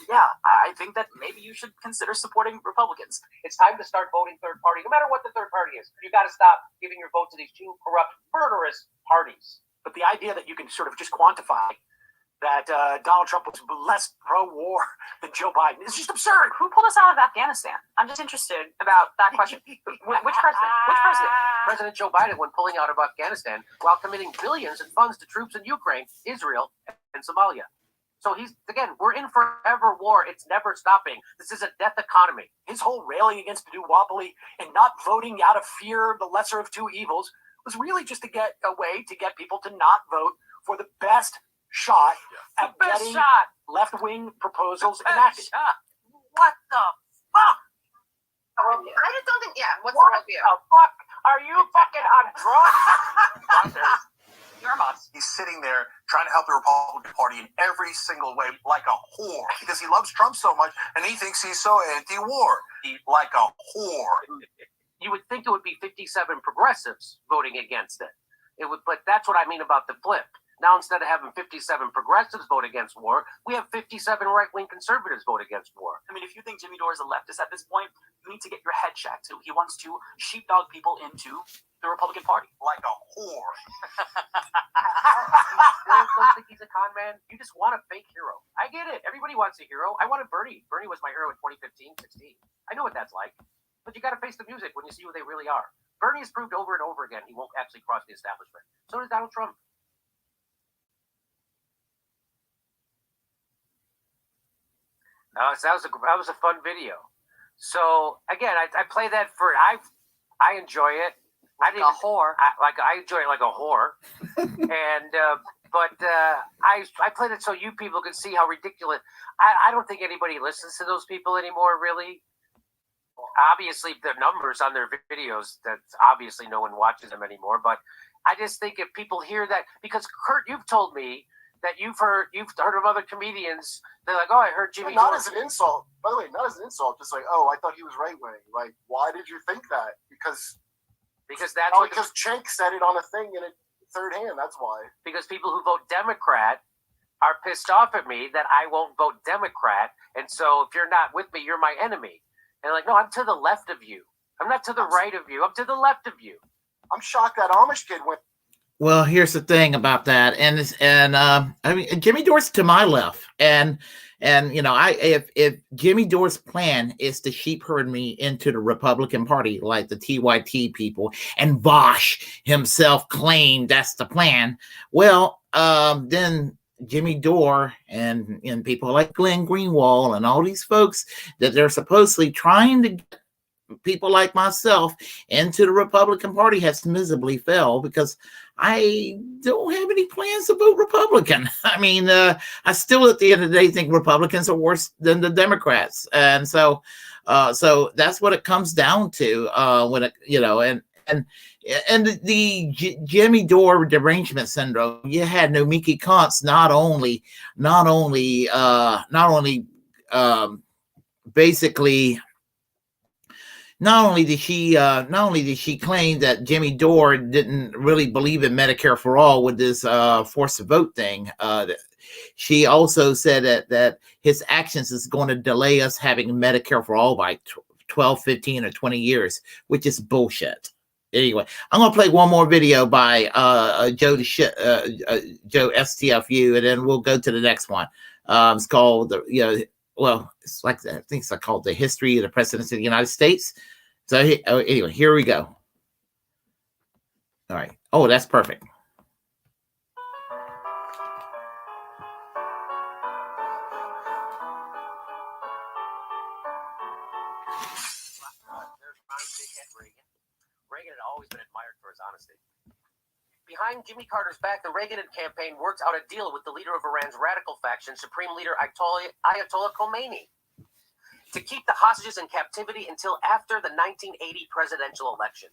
Speaker 14: Yeah, I think that maybe you should consider supporting Republicans.
Speaker 3: It's time to start voting third party, no matter what the third party is. You got to stop giving your vote to these two corrupt, murderous parties.
Speaker 14: But the idea that you can sort of just quantify that Donald Trump was less pro-war than Joe Biden is just absurd.
Speaker 15: Who pulled us out of Afghanistan? I'm just interested about that question. Which president? Which president?
Speaker 3: President Joe Biden, when pulling out of Afghanistan, while committing billions in funds to troops in Ukraine, Israel, and Somalia. So we're in forever war. It's never stopping. This is a death economy.
Speaker 14: His whole railing against the duopoly and not voting out of fear of the lesser of two evils was really just to get a way to get people to not vote for the best shot at getting left-wing proposals enacted.
Speaker 3: What the fuck?
Speaker 6: I just don't think, what's
Speaker 3: what
Speaker 6: the worldview?
Speaker 3: The fuck? Are you fucking on drugs?
Speaker 13: You're nuts. He's sitting there trying to help the Republican Party in every single way like a whore because he loves Trump so much and he thinks he's so anti-war. Like a whore.
Speaker 3: You would think it would be 57 progressives voting against it. But that's what I mean about the flip. Now, instead of having 57 progressives vote against war, we have 57 right-wing conservatives vote against war.
Speaker 14: I mean, if you think Jimmy Dore is a leftist at this point, you need to get your head checked. He wants to sheepdog people into the Republican Party.
Speaker 13: Like a whore.
Speaker 3: You don't think he's a con man? You just want a fake hero. I get it. Everybody wants a hero. I wanted Bernie. Bernie was my hero in 2015, 16. I know what that's like. But you got to face the music when you see who they really are. Bernie has proved over and over again he won't actually cross the establishment. So does Donald Trump. So that was a fun video. So again, I play that for I enjoy it. I enjoy it like a whore, and I played it so you people can see how ridiculous. I don't think anybody listens to those people anymore. Really, obviously the numbers on their videos. That's obviously no one watches them anymore. But I just think if people hear that, because Kurt, you've told me that you've heard of other comedians. They're like, oh, I heard Jimmy.
Speaker 16: Not as an insult, by the way. Not as an insult. Just like, oh, I thought he was right wing. Like, why did you think that? Because
Speaker 3: that's
Speaker 16: because Cenk said it on a thing in a third hand. That's why.
Speaker 3: Because people who vote Democrat are pissed off at me that I won't vote Democrat, and so if you're not with me, you're my enemy. And like, no, I'm to the left of you. I'm not to the right of you. I'm to the left of you.
Speaker 16: I'm shocked that Amish kid went.
Speaker 1: Well, here's the thing about that, I mean, Jimmy Dore's to my left, and you know, if Jimmy Dore's plan is to sheep herd me into the Republican Party like the TYT people, and Bosch himself claimed that's the plan, well, then Jimmy Dore and people like Glenn Greenwald and all these folks that they're supposedly trying to get people like myself into the Republican Party has miserably failed because I don't have any plans to vote Republican. I mean, I still at the end of the day think Republicans are worse than the Democrats, and so that's what it comes down to when it, you know, and the Jimmy Dore derangement syndrome. You had Nomiki Konst not only basically. Not only did she claim that Jimmy Dore didn't really believe in Medicare for all with this forced vote thing, she also said that his actions is going to delay us having Medicare for all by 12, 15, or 20 years, which is bullshit. anyway, I'm gonna play one more video by Joe Joe STFU, and then we'll go to the next one. It's called it's like I think it's called The History of the Presidents of the United States. So anyway, here we go. All right. Oh, that's perfect.
Speaker 17: Reagan had always been admired for his honesty. Behind Jimmy Carter's back, the Reagan campaign worked out a deal with the leader of Iran's radical faction, Supreme Leader Ayatollah Khomeini, to keep the hostages in captivity until after the 1980 presidential election.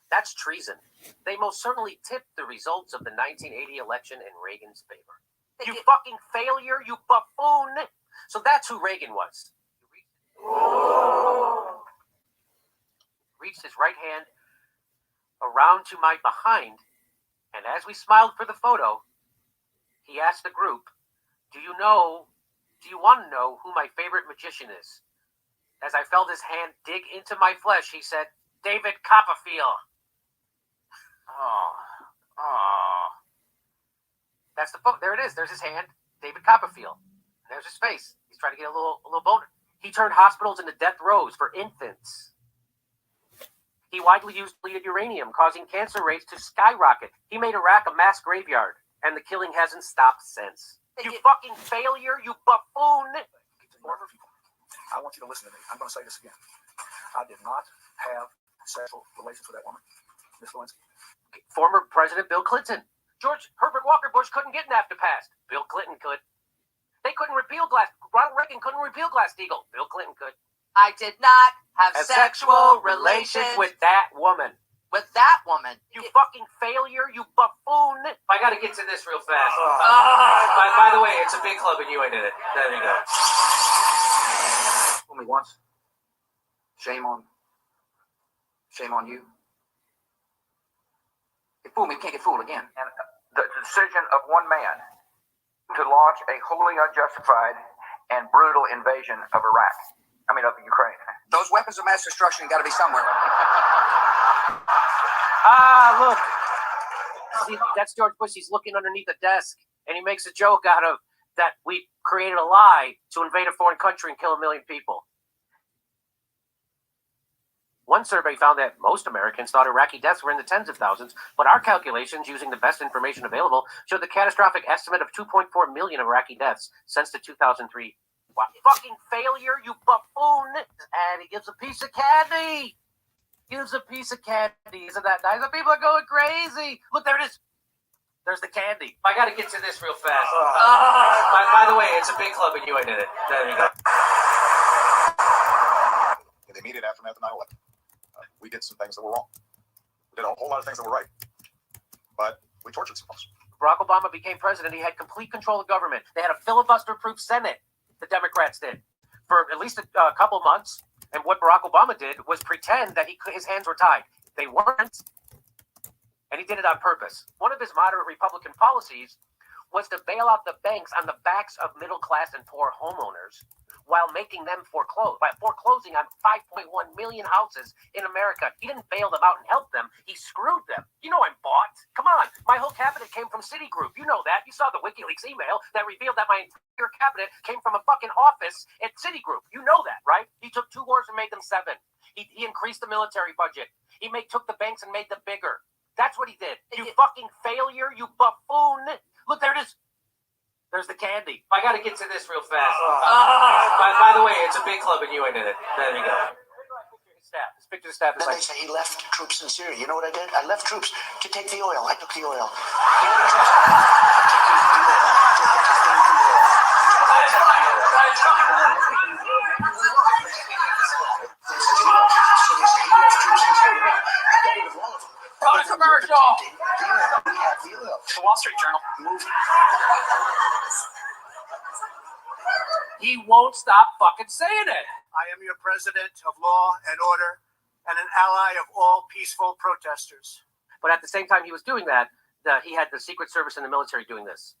Speaker 17: That's treason. They most certainly tipped the results of the 1980 election in Reagan's favor. You fucking failure, you buffoon! So that's who Reagan was. Reached his right hand around to my behind, and as we smiled for the photo, he asked the group, do you want to know who my favorite magician is? As I felt his hand dig into my flesh, he said, David Copperfield. That's the photo. There it is. There's his hand, David Copperfield. There's his face. He's trying to get a little boner. He turned hospitals into death rows for infants. He widely used depleted uranium, causing cancer rates to skyrocket. He made Iraq a mass graveyard, and the killing hasn't stopped since. You fucking failure, you buffoon!
Speaker 14: I want you to listen to me. I'm going to say this again. I did not have sexual relations with that woman, Miss Lewinsky.
Speaker 17: Former President Bill Clinton. George Herbert Walker Bush couldn't get NAFTA passed. Bill Clinton could. They couldn't repeal Ronald Reagan couldn't repeal Glass-Steagall. Bill Clinton could.
Speaker 6: I did not have
Speaker 17: sexual relations with that woman.
Speaker 6: With that woman.
Speaker 17: You fucking failure, you buffoon. I gotta get to this real fast. By the way, it's a big club and you ain't in it. There you go.
Speaker 14: Fool me once. Shame on you. You fool me, can't get fooled again.
Speaker 18: And the decision of one man to launch a wholly unjustified and brutal invasion of Iraq. Of Ukraine.
Speaker 14: Those weapons of mass destruction got to be somewhere.
Speaker 17: Look. See, that's George Bush. He's looking underneath a desk, and he makes a joke out of that we created a lie to invade a foreign country and kill 1 million people. One survey found that most Americans thought Iraqi deaths were in the tens of thousands, but our calculations, using the best information available, showed the catastrophic estimate of 2.4 million Iraqi deaths since the 2003 fucking failure, you buffoon! And he gives a piece of candy. Isn't that nice? The people are going crazy. Look, there it is. There's the candy. I got to get to this real fast. By the way, it's a big club and you ain't in it. There you go.
Speaker 13: In the immediate aftermath of 9/11, we did some things that were wrong. We did a whole lot of things that were right, but we tortured some folks.
Speaker 17: Barack Obama became president. He had complete control of government. They had a filibuster-proof Senate. The Democrats did for at least a couple months. And what Barack Obama did was pretend that his hands were tied. They weren't. And he did it on purpose. One of his moderate Republican policies was to bail out the banks on the backs of middle-class and poor homeowners while making them foreclose, by foreclosing on 5.1 million houses in America. He didn't bail them out and help them. He screwed them. You know I'm bought. Come on. My whole cabinet came from Citigroup. You know that. You saw the WikiLeaks email that revealed that my entire cabinet came from a fucking office at Citigroup. You know that, right? He took 2 wars and made them 7. He increased the military budget. He took the banks and made them bigger. That's what he did. You fucking failure, you buffoon. Look, there it is. There's the candy. I got to get to this real fast. By the way, it's a big club and you ain't in it. There you go. This picture of staff is
Speaker 14: Then
Speaker 17: like...
Speaker 14: they say he left troops in Syria. You know what I did? I left troops to take the oil. I took the oil.
Speaker 17: Product commercial!
Speaker 14: The Wall Street Journal.
Speaker 17: He won't stop fucking saying it.
Speaker 14: I am your president of law and order and an ally of all peaceful protesters.
Speaker 17: But at the same time he was doing that, he had the Secret Service and the military doing this.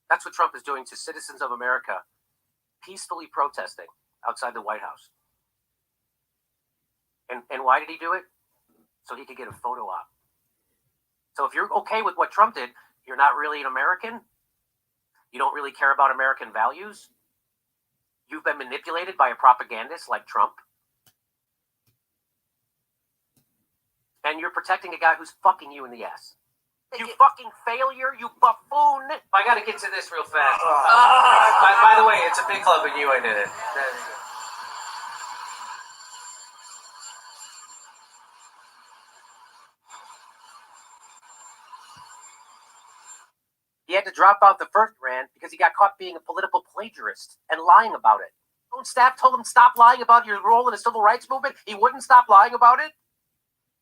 Speaker 17: That's what Trump is doing to citizens of America, peacefully protesting outside the White House. And why did he do it? So he could get a photo op. So if you're okay with what Trump did, you're not really an American. You don't really care about American values. You've been manipulated by a propagandist like Trump. And you're protecting a guy who's fucking you in the ass. You fucking failure, you buffoon. I gotta get to this real fast. By the way, it's a big club and you, I did it. He had to drop out the first rant because he got caught being a political plagiarist and lying about it. Staff told him stop lying about your role in the civil rights movement. He wouldn't stop lying about it.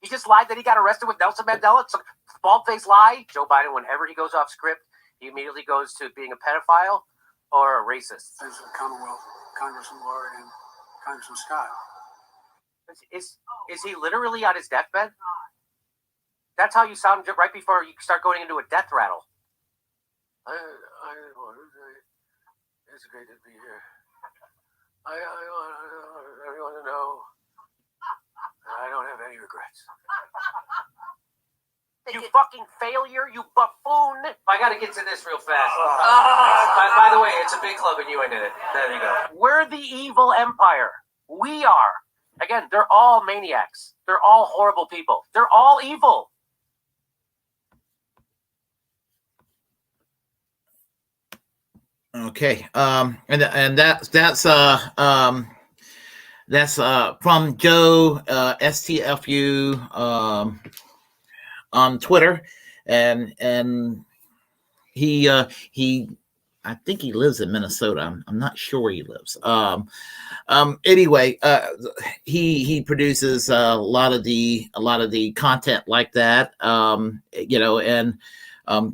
Speaker 17: He just lied that he got arrested with Nelson Mandela. Some bald-faced lie. Joe Biden, whenever he goes off script, he immediately goes to being a pedophile or a racist.
Speaker 19: As a Commonwealth, Congressman Laurie and Congressman Scott.
Speaker 17: Is he literally on his deathbed? That's how you sound right before you start going into a death rattle. I want to say it's great to be here. I want everyone to know I don't have any regrets. You fucking failure, you buffoon. I gotta get to this real fast. By the way, it's a big club and you, I did it. There you go. We're the evil empire. We are. Again, they're all maniacs. They're all horrible people. They're all evil.
Speaker 1: Okay. And that's from Joe STFU on Twitter, and he I think he lives in Minnesota. I'm not sure where he lives. Anyway, he produces a lot of the content like that. You know, and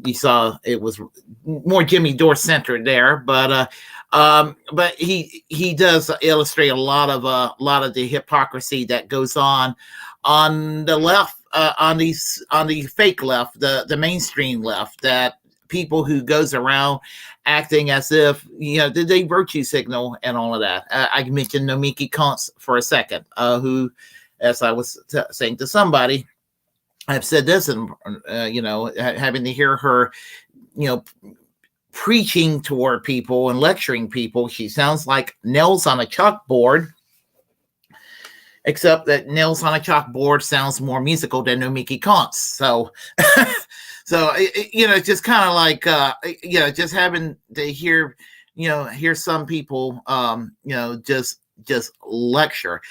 Speaker 1: you saw it was more Jimmy Dore centered there, but he does illustrate a lot of the hypocrisy that goes on the left, on the fake left, the mainstream left, that people who goes around acting as if, you know, did they virtue signal and all of that. I mentioned Nomiki Kuntz for a second, who, as I was saying to somebody, I've said this, and you know, having to hear her, you know, preaching toward people and lecturing people, she sounds like nails on a chalkboard, except that nails on a chalkboard sounds more musical than Nomiki Kuntz. So, so you know, just kind of like you know, just having to hear some people, you know, just lecture.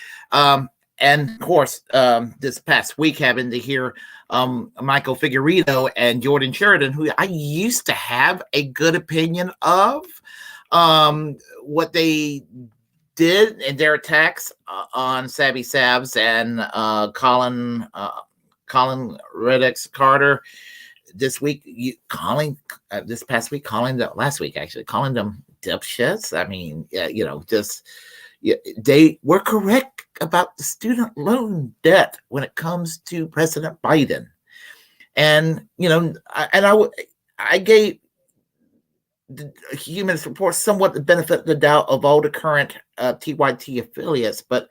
Speaker 1: And of course, this past week, having to hear Michael Figueroa and Jordan Sheridan, who I used to have a good opinion of, what they did in their attacks on Savvy Sabs and Collin Radix-Carter. This week, this past week, last week actually, calling them dipshits. I mean, yeah, you know, just. Yeah, they were correct about the student loan debt when it comes to President Biden, and you know, I gave the Human Rights Report somewhat the benefit of the doubt of all the current TYT affiliates, but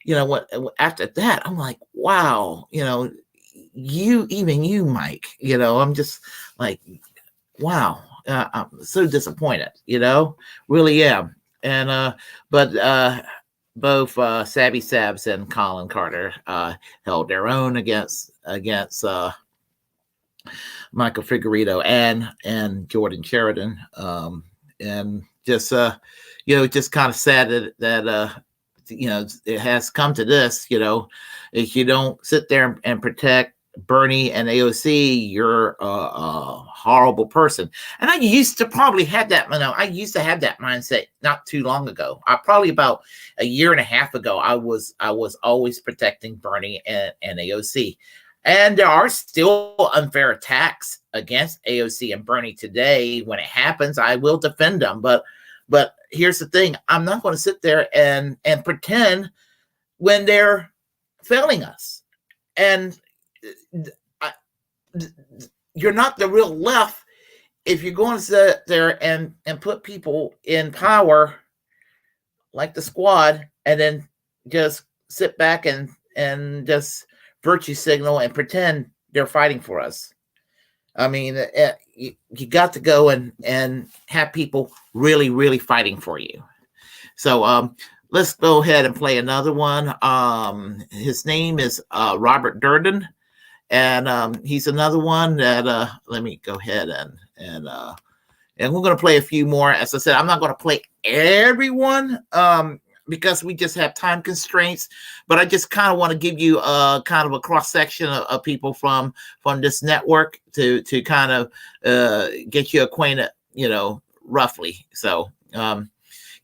Speaker 1: you know what? After that, I'm like, wow, you know, even you, Mike, you know, I'm just like, wow, I'm so disappointed, you know, really am. And but both Savvy Sabs and Collin Carter held their own against Michael Figueroa and Jordan Sheridan, and just you know, just kind of sad that you know, it has come to this. You know, if you don't sit there and protect Bernie and AOC, you're a horrible person. And I used to probably have that. You know, I used to have that mindset not too long ago. Probably about a year and a half ago, I was always protecting Bernie and AOC. And there are still unfair attacks against AOC and Bernie today. When it happens, I will defend them. But here's the thing: I'm not going to sit there and pretend when they're failing us. And you're not the real left if you're going to sit there and put people in power like the squad, and then just sit back and just virtue signal and pretend they're fighting for us. I mean, you got to go and have people really, really fighting for you. So let's go ahead and play another one. His name is Robert Durden, and he's another one that let me go ahead and we're going to play a few more. As I said, I'm not going to play everyone because we just have time constraints, but I just kind of want to give you kind of a cross section of people from this network to kind of get you acquainted, roughly. So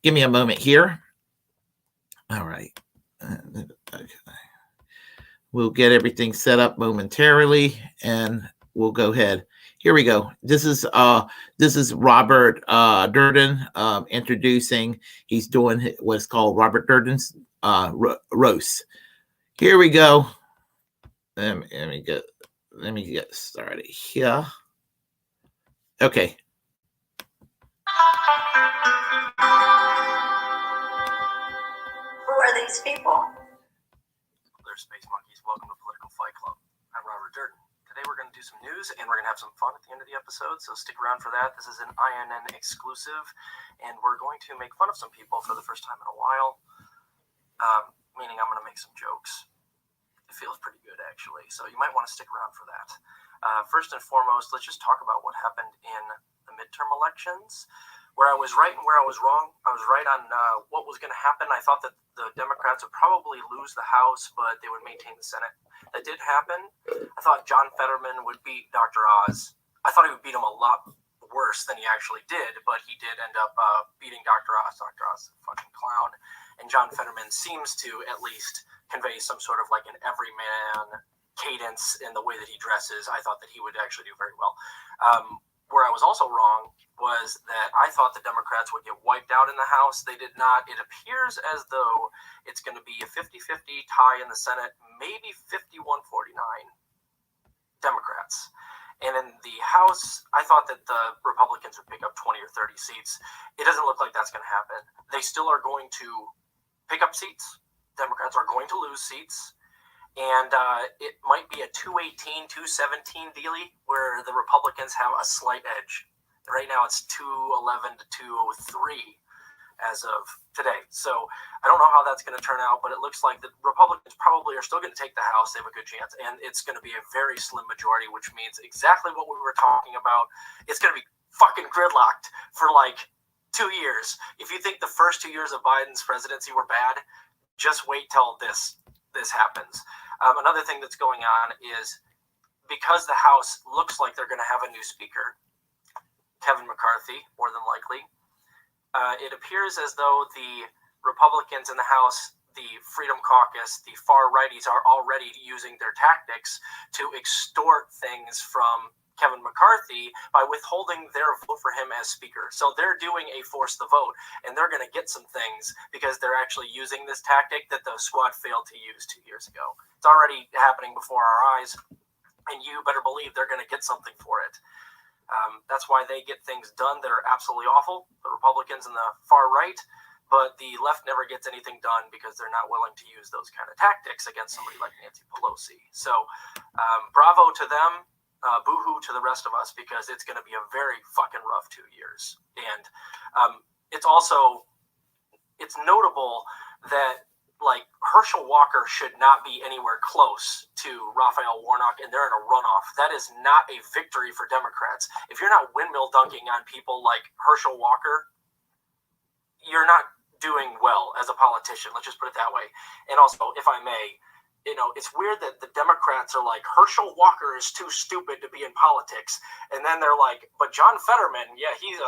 Speaker 1: give me a moment here. All right. Okay. We'll get everything set up momentarily, and we'll go ahead. Here we go. This is Robert Durden introducing. He's doing what's called Robert Durden's roast. Here we go. Let me get started here. Okay.
Speaker 12: Who are these people?
Speaker 4: They're Space Monkeys. Welcome to Political Fight Club. I'm Robert Durden. Today we're going to do some news, and we're going to have some fun at the end of the episode, so stick around for that. This is an INN exclusive, and we're going to make fun of some people for the first time in a while, meaning I'm going to make some jokes. It feels pretty good, actually, so you might want to stick around for that. First and foremost, let's just talk about what happened in the midterm elections, where I was right and where I was wrong. I was right on what was going to happen. I thought that the Democrats would probably lose the House, but they would maintain the Senate. That did happen. I thought John Fetterman would beat Dr. Oz. I thought he would beat him a lot worse than he actually did, but he did end up beating Dr. Oz. Dr. Oz is a fucking clown. And John Fetterman seems to at least convey some sort of like an everyman cadence in the way that he dresses. I thought that he would actually do very well. Where I was also wrong was that I thought the Democrats would get wiped out in the House. They did not. It appears as though it's going to be a 50-50 tie in the Senate, maybe 51-49 Democrats. And in the House, I thought that the Republicans would pick up 20 or 30 seats. It doesn't look like that's going to happen. They still are going to pick up seats. Democrats are going to lose seats. And it might be a 218, 217 dealie where the Republicans have a slight edge. Right now it's 211 to 203 as of today. So I don't know how that's going to turn out, but it looks like the Republicans probably are still going to take the House. They have a good chance. And it's going to be a very slim majority, which means exactly what we were talking about. It's going to be fucking gridlocked for like 2 years. If you think the first 2 years of Biden's presidency were bad, just wait till this happens. Another thing that's going on is because the House looks like they're going to have a new speaker, Kevin McCarthy, more than likely, it appears as though the Republicans in the House, the Freedom Caucus, the far righties are already using their tactics to extort things from Kevin McCarthy by withholding their vote for him as speaker. So they're doing a force the vote, and they're going to get some things because they're actually using this tactic that the squad failed to use 2 years ago. It's already happening before our eyes, and you better believe they're going to get something for it. That's why they get things done that are absolutely awful, the Republicans and the far right, but the left never gets anything done because they're not willing to use those kind of tactics against somebody like Nancy Pelosi. So bravo to them. Boo-hoo to the rest of us because it's going to be a very fucking rough 2 years. And it's notable that like Herschel Walker should not be anywhere close to Raphael Warnock, and they're in a runoff. That is not a victory for Democrats. If you're not windmill dunking on people like Herschel Walker, you're not doing well as a politician. Let's just put it that way. And also, if I may, it's weird that the Democrats are like, Herschel Walker is too stupid to be in politics. And then they're like, but John Fetterman, yeah, he's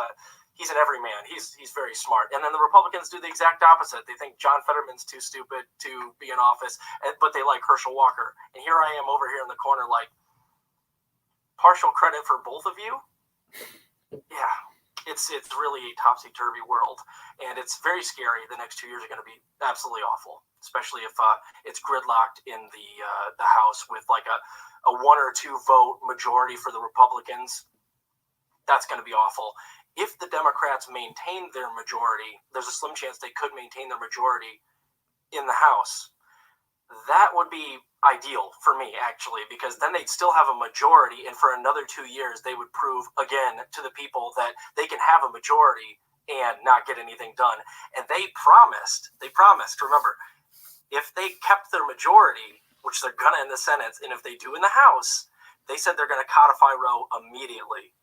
Speaker 4: an everyman. He's very smart. And then the Republicans do the exact opposite. They think John Fetterman's too stupid to be in office, but they like Herschel Walker. And here I am over here in the corner like, partial credit for both of you? Yeah. It's really a topsy-turvy world, and it's very scary. The next 2 years are going to be absolutely awful, especially if it's gridlocked in the House with like a 1 or 2 vote majority for the Republicans. that's going to be awful. If the Democrats maintain their majority, there's a slim chance they could maintain their majority in the House. That would be ideal for me, actually, because then they'd still have a majority, and for another 2 years, they would prove again to the people that they can have a majority and not get anything done. And they promised, remember, if they kept their majority, which they're gonna in the Senate, and if they do in the House, they said they're gonna codify Roe immediately.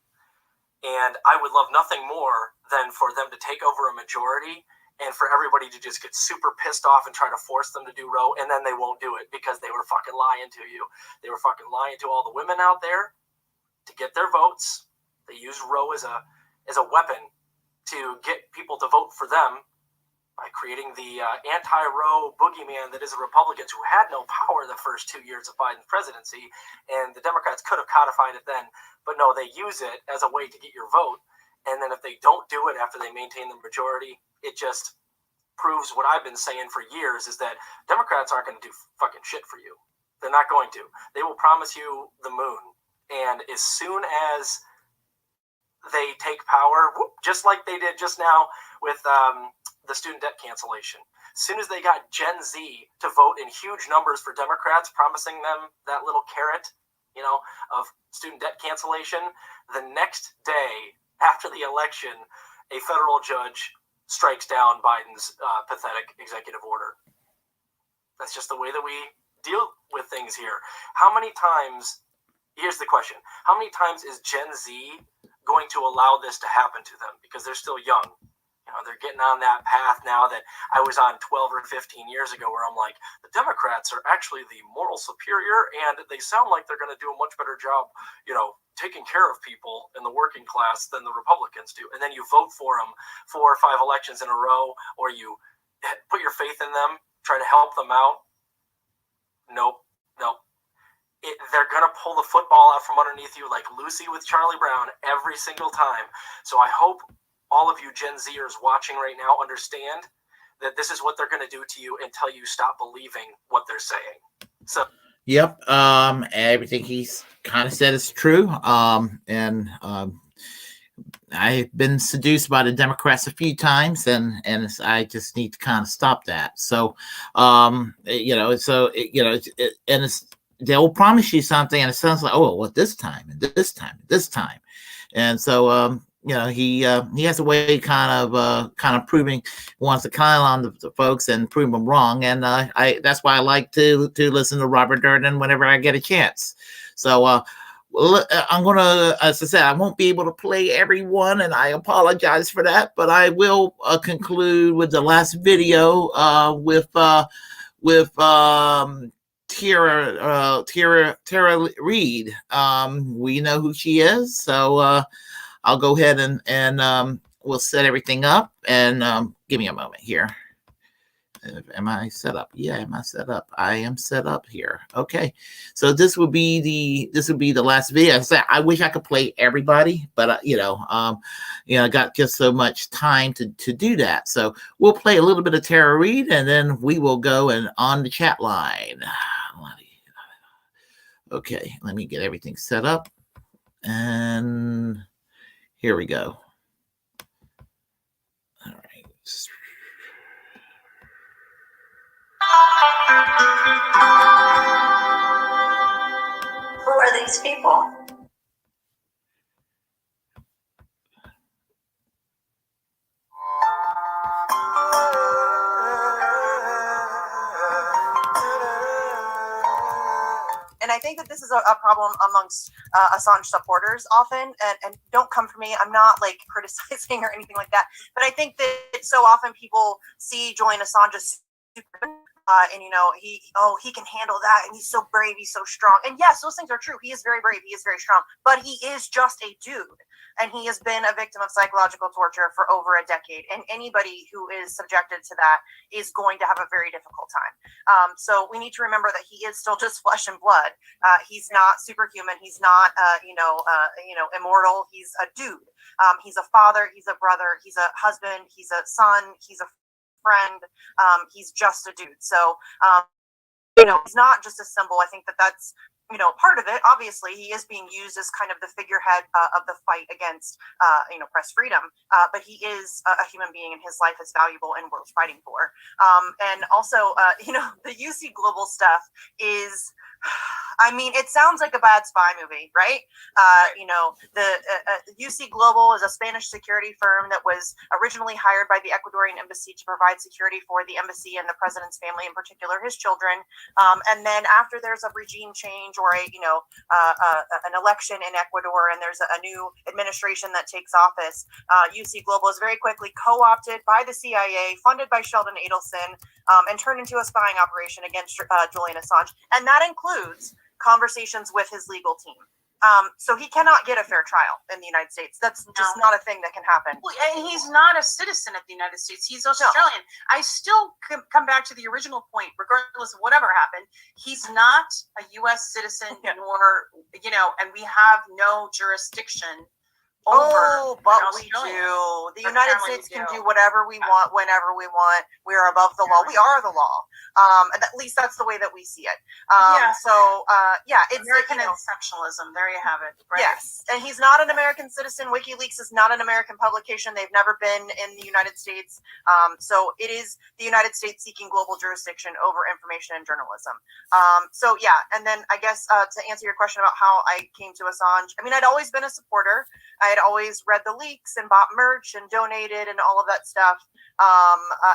Speaker 4: And I would love nothing more than for them to take over a majority and for everybody to just get super pissed off and try to force them to do Roe, and then they won't do it because they were fucking lying to you. They were fucking lying to all the women out there to get their votes. They used Roe as a weapon to get people to vote for them by creating the anti-Roe boogeyman that is the Republicans, who had no power the first 2 years of Biden's presidency, and the Democrats could have codified it then, but no, they use it as a way to get your vote, and then if they don't do it after they maintain the majority, it just proves what I've been saying for years, is that Democrats aren't going to do fucking shit for you. They're not going to. They will promise you the moon, and as soon as they take power, just like they did just now with the student debt cancellation. As soon as they got Gen Z to vote in huge numbers for Democrats, promising them that little carrot, of student debt cancellation, the next day after the election, a federal judge strikes down Biden's pathetic executive order. That's just the way that we deal with things here. How many times, here's the question, how many times is Gen Z going to allow this to happen to them? Because they're still young. They're getting on that path now that I was on 12 or 15 years ago, where I'm like, the Democrats are actually the moral superior, and they sound like they're going to do a much better job, taking care of people in the working class than the Republicans do. And then you vote for them 4 or 5 elections in a row, or you put your faith in them, try to help them out. Nope. They're going to pull the football out from underneath you like Lucy with Charlie Brown every single time. So I hope all of you Gen Zers watching right now understand that this is what they're going to do to you until you stop believing what they're saying. So,
Speaker 1: yep. Everything he's kind of said is true. I've been seduced by the Democrats a few times, and I just need to kind of stop that. So, they'll promise you something, and it sounds like, oh, well, this time, and so, he has a way kind of proving, wants to climb on the folks and prove them wrong, and that's why I like to listen to Robert Durden whenever I get a chance. So I'm gonna, as I said, I won't be able to play everyone, and I apologize for that, but I will conclude with the last video with Tara Reade. We know who she is, so I'll go ahead and we'll set everything up, and give me a moment here. Am I set up? Yeah, am I set up? I am set up here. Okay, so this will be the last video. I wish I could play everybody, but I got just so much time to do that. So we'll play a little bit of Tara Reade, and then we will go and on the chat line. Okay, let me get everything set up, and here we go. All right.
Speaker 12: Who are these people?
Speaker 15: And I think that this is a problem amongst Assange supporters often, and don't come for me. I'm not like criticizing or anything like that, but I think that so often people see Julian Assange as super, and he can handle that, and he's so brave, he's so strong. And yes, those things are true. He is very brave, he is very strong, but he is just a dude, and he has been a victim of psychological torture for over a decade. And anybody who is subjected to that is going to have a very difficult time. So we need to remember that he is still just flesh and blood. He's not superhuman. He's not, immortal. He's a dude. He's a father. He's a brother. He's a husband. He's a son. He's a friend. He's just a dude. So, he's not just a symbol. I think that that's part of it, obviously, he is being used as kind of the figurehead of the fight against, press freedom. But he is a human being, and his life is valuable and worth fighting for. And also, the UC Global stuff is, I mean, it sounds like a bad spy movie, right? The UC Global is a Spanish security firm that was originally hired by the Ecuadorian embassy to provide security for the embassy and the president's family, in particular his children. And then after there's a regime change or an election in Ecuador, and there's a new administration that takes office, UC Global is very quickly co-opted by the CIA, funded by Sheldon Adelson, and turned into a spying operation against Julian Assange. And that includes conversations with his legal team. So he cannot get a fair trial in the United States. That's just not a thing that can happen.
Speaker 5: Well, and he's not a citizen of the United States. He's Australian. No. I still come back to the original point, regardless of whatever happened. He's not a U.S. citizen, nor, and we have no jurisdiction over.
Speaker 15: But we do. The United States can do whatever we want, whenever we want. We are above the law. We are the law. And at least that's the way that we see it. So, it's
Speaker 5: American exceptionalism. There you have it. Right?
Speaker 15: Yes. And he's not an American citizen. WikiLeaks is not an American publication. They've never been in the United States. So it is the United States seeking global jurisdiction over information and journalism. And then I guess to answer your question about how I came to Assange, I mean, I'd always been a supporter. I had always read the leaks and bought merch and donated and all of that stuff,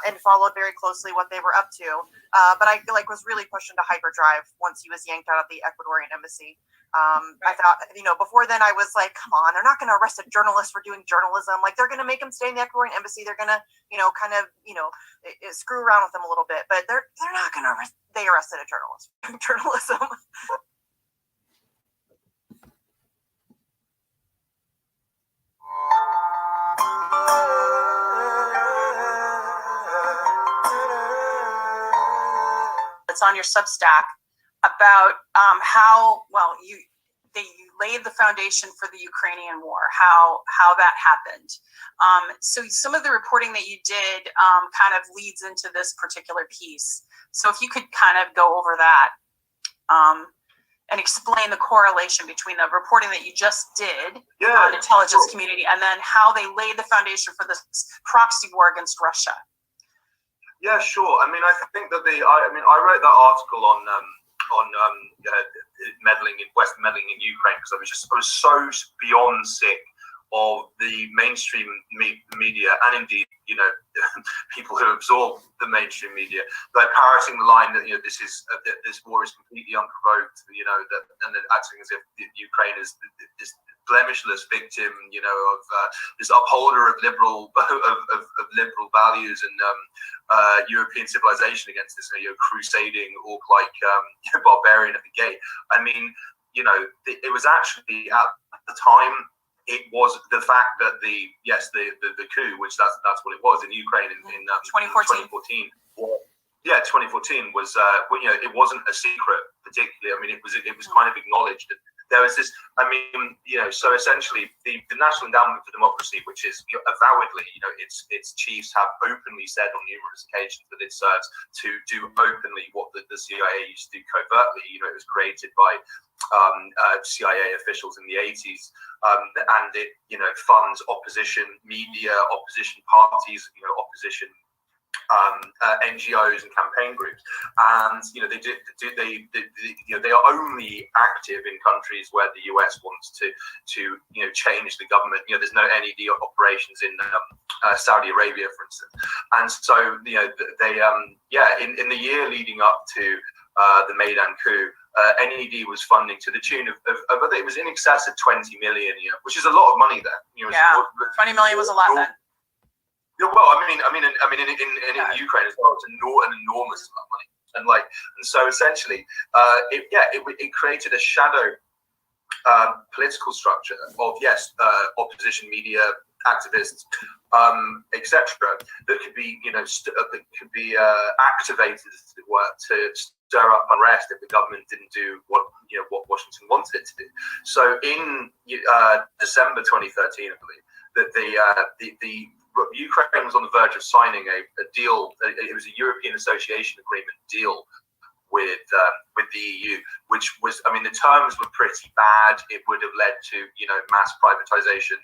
Speaker 15: and followed very closely what they were up to. But I was really pushed into hyperdrive once he was yanked out of the Ecuadorian embassy. I thought, before then I was like, come on, they're not going to arrest a journalist for doing journalism. Like, they're going to make him stay in the Ecuadorian embassy. They're going to, screw around with him a little bit. But they're not going to arrest. They arrested a journalist for journalism.
Speaker 5: It's on your Substack about how you laid the foundation for the Ukrainian war, how that happened. So some of the reporting that you did kind of leads into this particular piece. So if you could kind of go over that and explain the correlation between the reporting that you just did on the intelligence community and then how they laid the foundation for this proxy war against Russia.
Speaker 20: Yeah, sure. I mean, I think that I wrote that article on meddling in Ukraine because I was so beyond sick of the mainstream media and indeed people who absorb the mainstream media, like parroting the line that this war is completely unprovoked, and acting as if Ukraine is this blemishless victim, of this upholder of liberal values and European civilization against this crusading orc-like barbarian at the gate. I mean, it was actually at the time. It was the fact that the coup, which that's what it was in Ukraine in 2014. 2014 was it wasn't a secret particularly. I mean, it was kind of acknowledged. There was this. I mean, so essentially the National Endowment for Democracy, which is avowedly, its chiefs have openly said on numerous occasions that it serves to do openly what the CIA used to do covertly. It was created by CIA officials in the 80s, and it funds opposition media, opposition parties, opposition NGOs and campaign groups, and they are only active in countries where the US wants to change the government. There's no NED operations in Saudi Arabia, for instance, and so they in the year leading up to the Maidan coup, NED was funding to the tune of it was in excess of 20 million, which is a lot of money then.
Speaker 5: 20 million was a lot then.
Speaker 20: Yeah, well, I mean, in Ukraine as well, it's an enormous amount of money, and so essentially, it created a shadow political structure of opposition media, activists, etc., that could be activated, as it were, to stir up unrest if the government didn't do what Washington wanted it to do. So in December 2013, I believe that the Ukraine was on the verge of signing a deal. It was a European Association Agreement deal with the EU, which was, I mean, the terms were pretty bad. It would have led to, you know, mass privatization.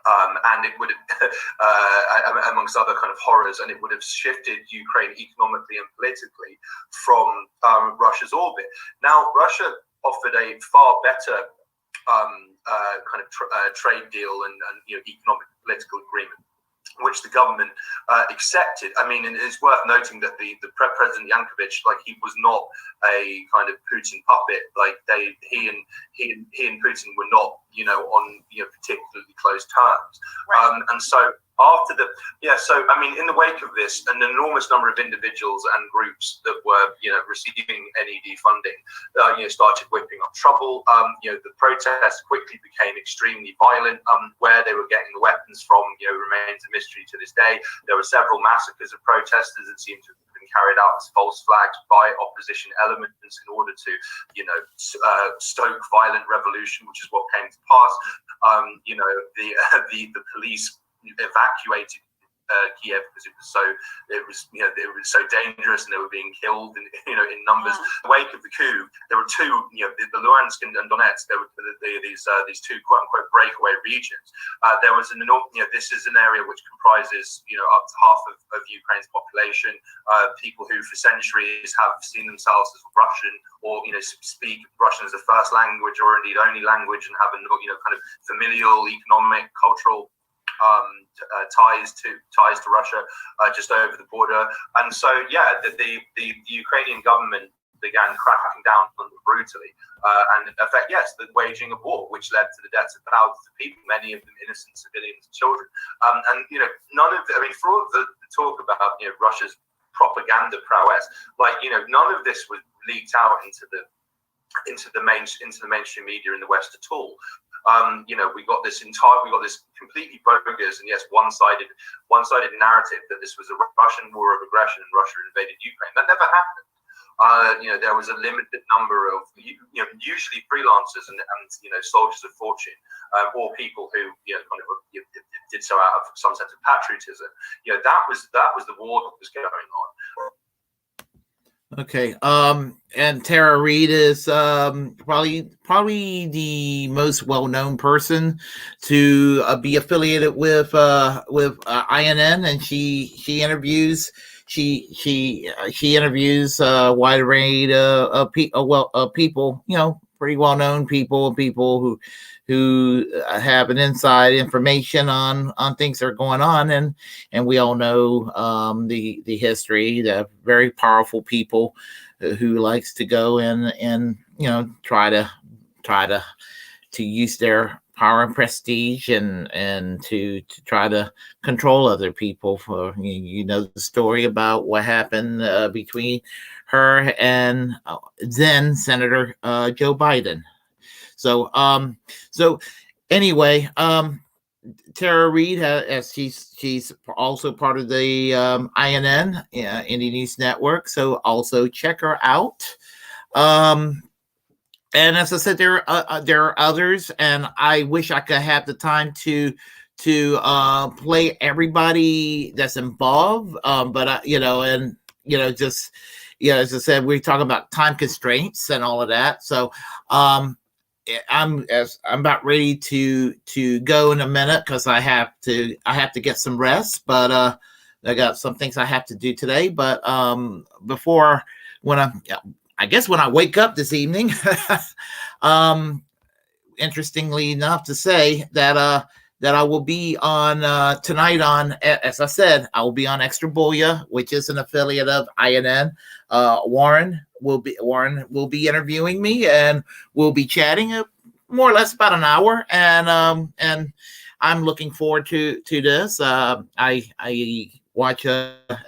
Speaker 20: And it would have, amongst other kind of horrors, and it would have shifted Ukraine economically and politically from Russia's orbit. Now, Russia offered a far better kind of trade deal and you know, economic political agreement, which the government accepted. I mean, and it's worth noting that the President Yankovic, like, he was not a kind of Putin puppet. Like, he and Putin were not, you know, on, you know, particularly close terms. Right. And so after so I mean, in the wake of this, an enormous number of individuals and groups that were, you know, receiving NED funding, you know, started whipping up trouble. You know, the protests quickly became extremely violent. Where they were getting the weapons from, you know, remains a mystery to this day. There were several massacres of protesters that seemed to have been carried out as false flags by opposition elements in order to, you know, stoke violent revolution, which is what came to pass. You know, the police evacuated Kiev because it was so dangerous, and they were being killed in, you know, in numbers. In the wake of the coup, there were two, you know, the Luhansk and Donetsk. There were these two quote unquote breakaway regions. There was an enormous, you know, this is an area which comprises, you know, up to half of Ukraine's population. People who for centuries have seen themselves as Russian, or, you know, speak Russian as a first language or indeed only language, and have a, you know, kind of familial, economic, cultural ties to Russia just over the border. And so, yeah, the Ukrainian government began cracking down on them brutally, and in effect, yes, the waging of war, which led to the deaths of thousands of people, many of them innocent civilians and children. And, you know, for all the talk about, you know, Russia's propaganda prowess, like, you know, none of this was leaked out into the mainstream media in the West at all. You know, we got this completely bogus and, yes, one-sided narrative that this was a Russian war of aggression and Russia invaded Ukraine. That never happened. You know, there was a limited number of, you know, usually freelancers and you know, soldiers of fortune, or people who, you know, kind of did so out of some sense of patriotism. You know, that was the war that was going on.
Speaker 1: Okay. And Tara Reade is probably the most well-known person to be affiliated with INN, and she interviews a wide array of people, you know, pretty well-known people who have an inside information on things that are going on, and we all know the history. The very powerful people who likes to go and you know, try to use their power and prestige and to try to control other people. For, you know, the story about what happened between her and then Senator Joe Biden. So anyway, Tara Reade, as she's also part of the INN, Indie News Network. So also check her out. And as I said, there are others, and I wish I could have the time to play everybody that's involved. But you know, and you know, just, yeah, as I said, we're talking about time constraints and all of that. So I'm about ready to go in a minute, because I have to get some rest. But I got some things I have to do today. But before, when I wake up this evening, interestingly enough to say that I will be on tonight on, as I said, I will be on Extra Bulla, which is an affiliate of INN. Warren will be interviewing me, and we'll be chatting more or less about an hour, and I'm looking forward to this. I watch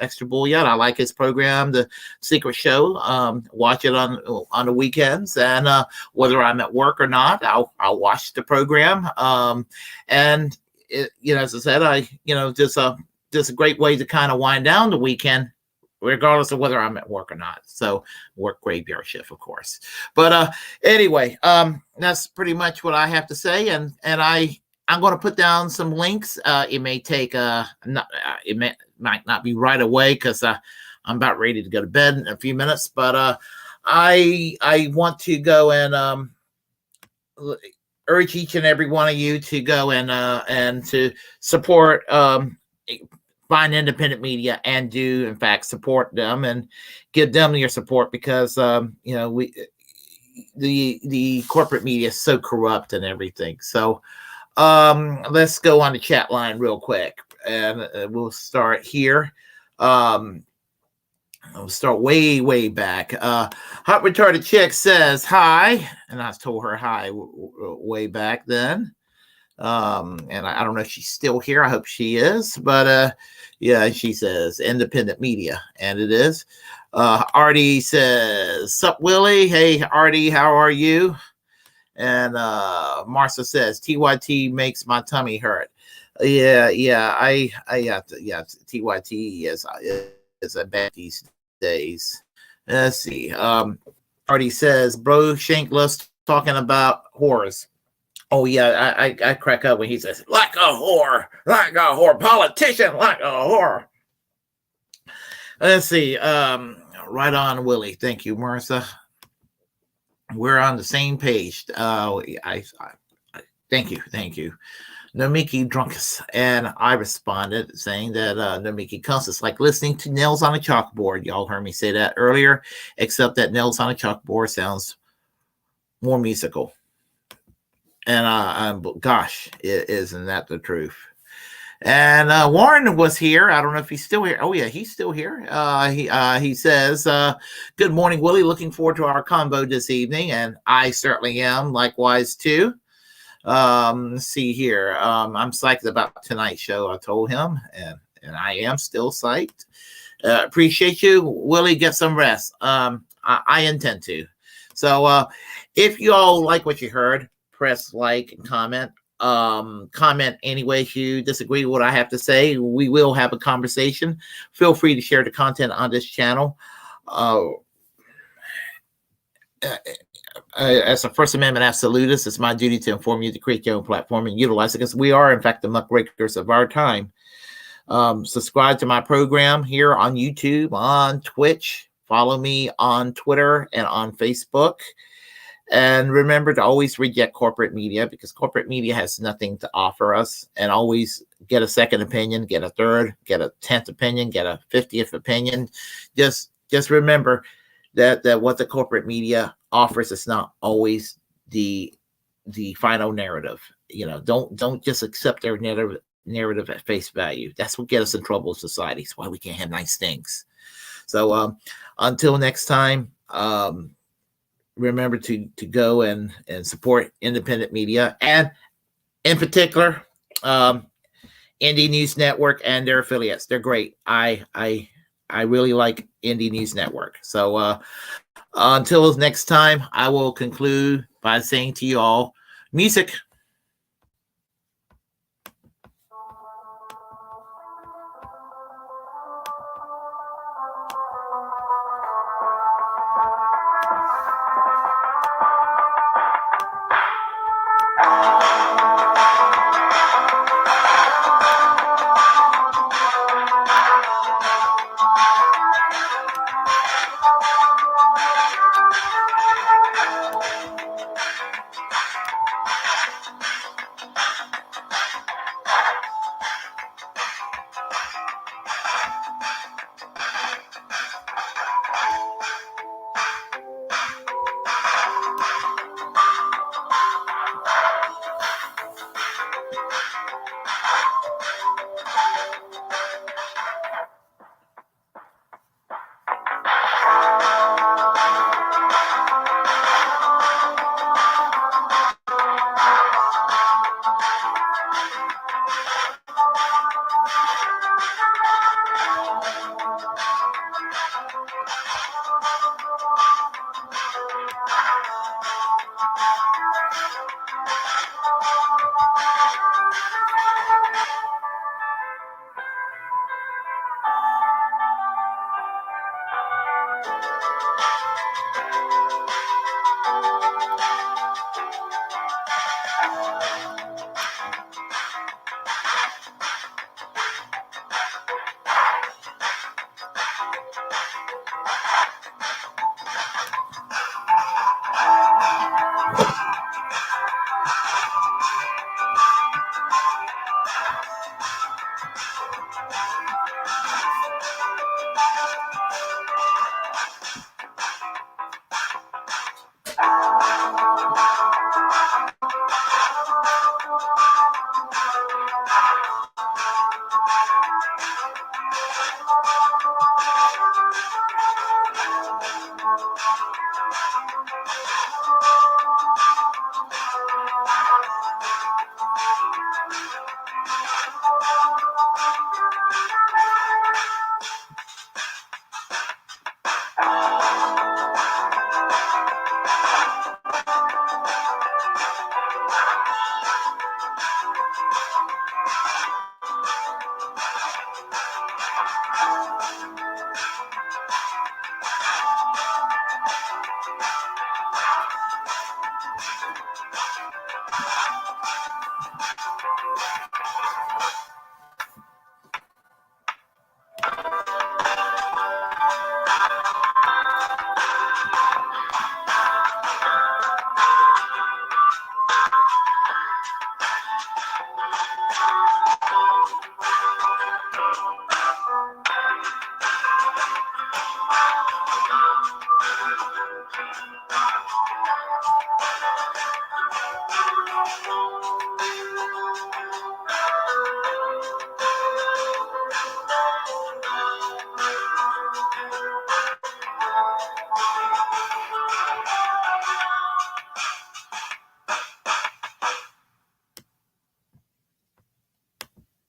Speaker 1: Extra Bulla. I like his program, The Secret Show. Watch it on the weekends, and whether I'm at work or not, I'll watch the program. And it, you know, as I said, just a great way to kind of wind down the weekend, regardless of whether I'm at work or not. So work graveyard shift, of course. But anyway, that's pretty much what I have to say. And I'm going to put down some links. It may take might not be right away, because I'm about ready to go to bed in a few minutes. But I want to go and urge each and every one of you to go and to support find independent media and do in fact support them and give them your support, because you know, the corporate media is so corrupt and everything. So let's go on the chat line real quick, and we'll start here. I'll start way back. Hot Retarded Chick says hi, and I told her hi way back then. And I don't know if she's still here. I hope she is, but yeah, she says independent media, and it is. Artie says, "Sup, Willie? Hey, Artie, how are you?" And Martha says, "TYT makes my tummy hurt." Yeah, TYT is a bad these days. Let's see. Artie says, "Bro Shank loves talking about whores." Oh yeah, I crack up when he says, "Like a whore, politician, like a whore." Let's see. Right on, Willie. Thank you, Martha. We're on the same page. I thank you. Nomiki Drunkus, and I responded saying that Nomiki comes. It's like listening to nails on a chalkboard. Y'all heard me say that earlier, except that nails on a chalkboard sounds more musical. And gosh, isn't that the truth? And Warren was here. I don't know if he's still here. Oh yeah, he's still here. He says, "Good morning, Willie. Looking forward to our combo this evening," and I certainly am. Likewise too. Let's see here. I'm psyched about tonight's show. I told him, and I am still psyched. Appreciate you, Willie. Get some rest. I intend to. So if you all like what you heard, press like and comment. Comment any way you disagree with what I have to say. We will have a conversation. Feel free to share the content on this channel. As a First Amendment absolutist, it's my duty to inform you to create your own platform and utilize it, because we are, in fact, the muckrakers of our time. Subscribe to my program here on YouTube, on Twitch. Follow me on Twitter and on Facebook. And remember to always reject corporate media, because corporate media has nothing to offer us. And always get a second opinion, get a third, get a 10th opinion, get a 50th opinion. Just remember that what the corporate media offers is not always the final narrative. You know, don't just accept their narrative at face value. That's what gets us in trouble in society. It's why we can't have nice things. So until next time, remember to go and support independent media, and in particular, Indie News Network and their affiliates. They're great. I really like Indie News Network. So until next time, I will conclude by saying to you all, music.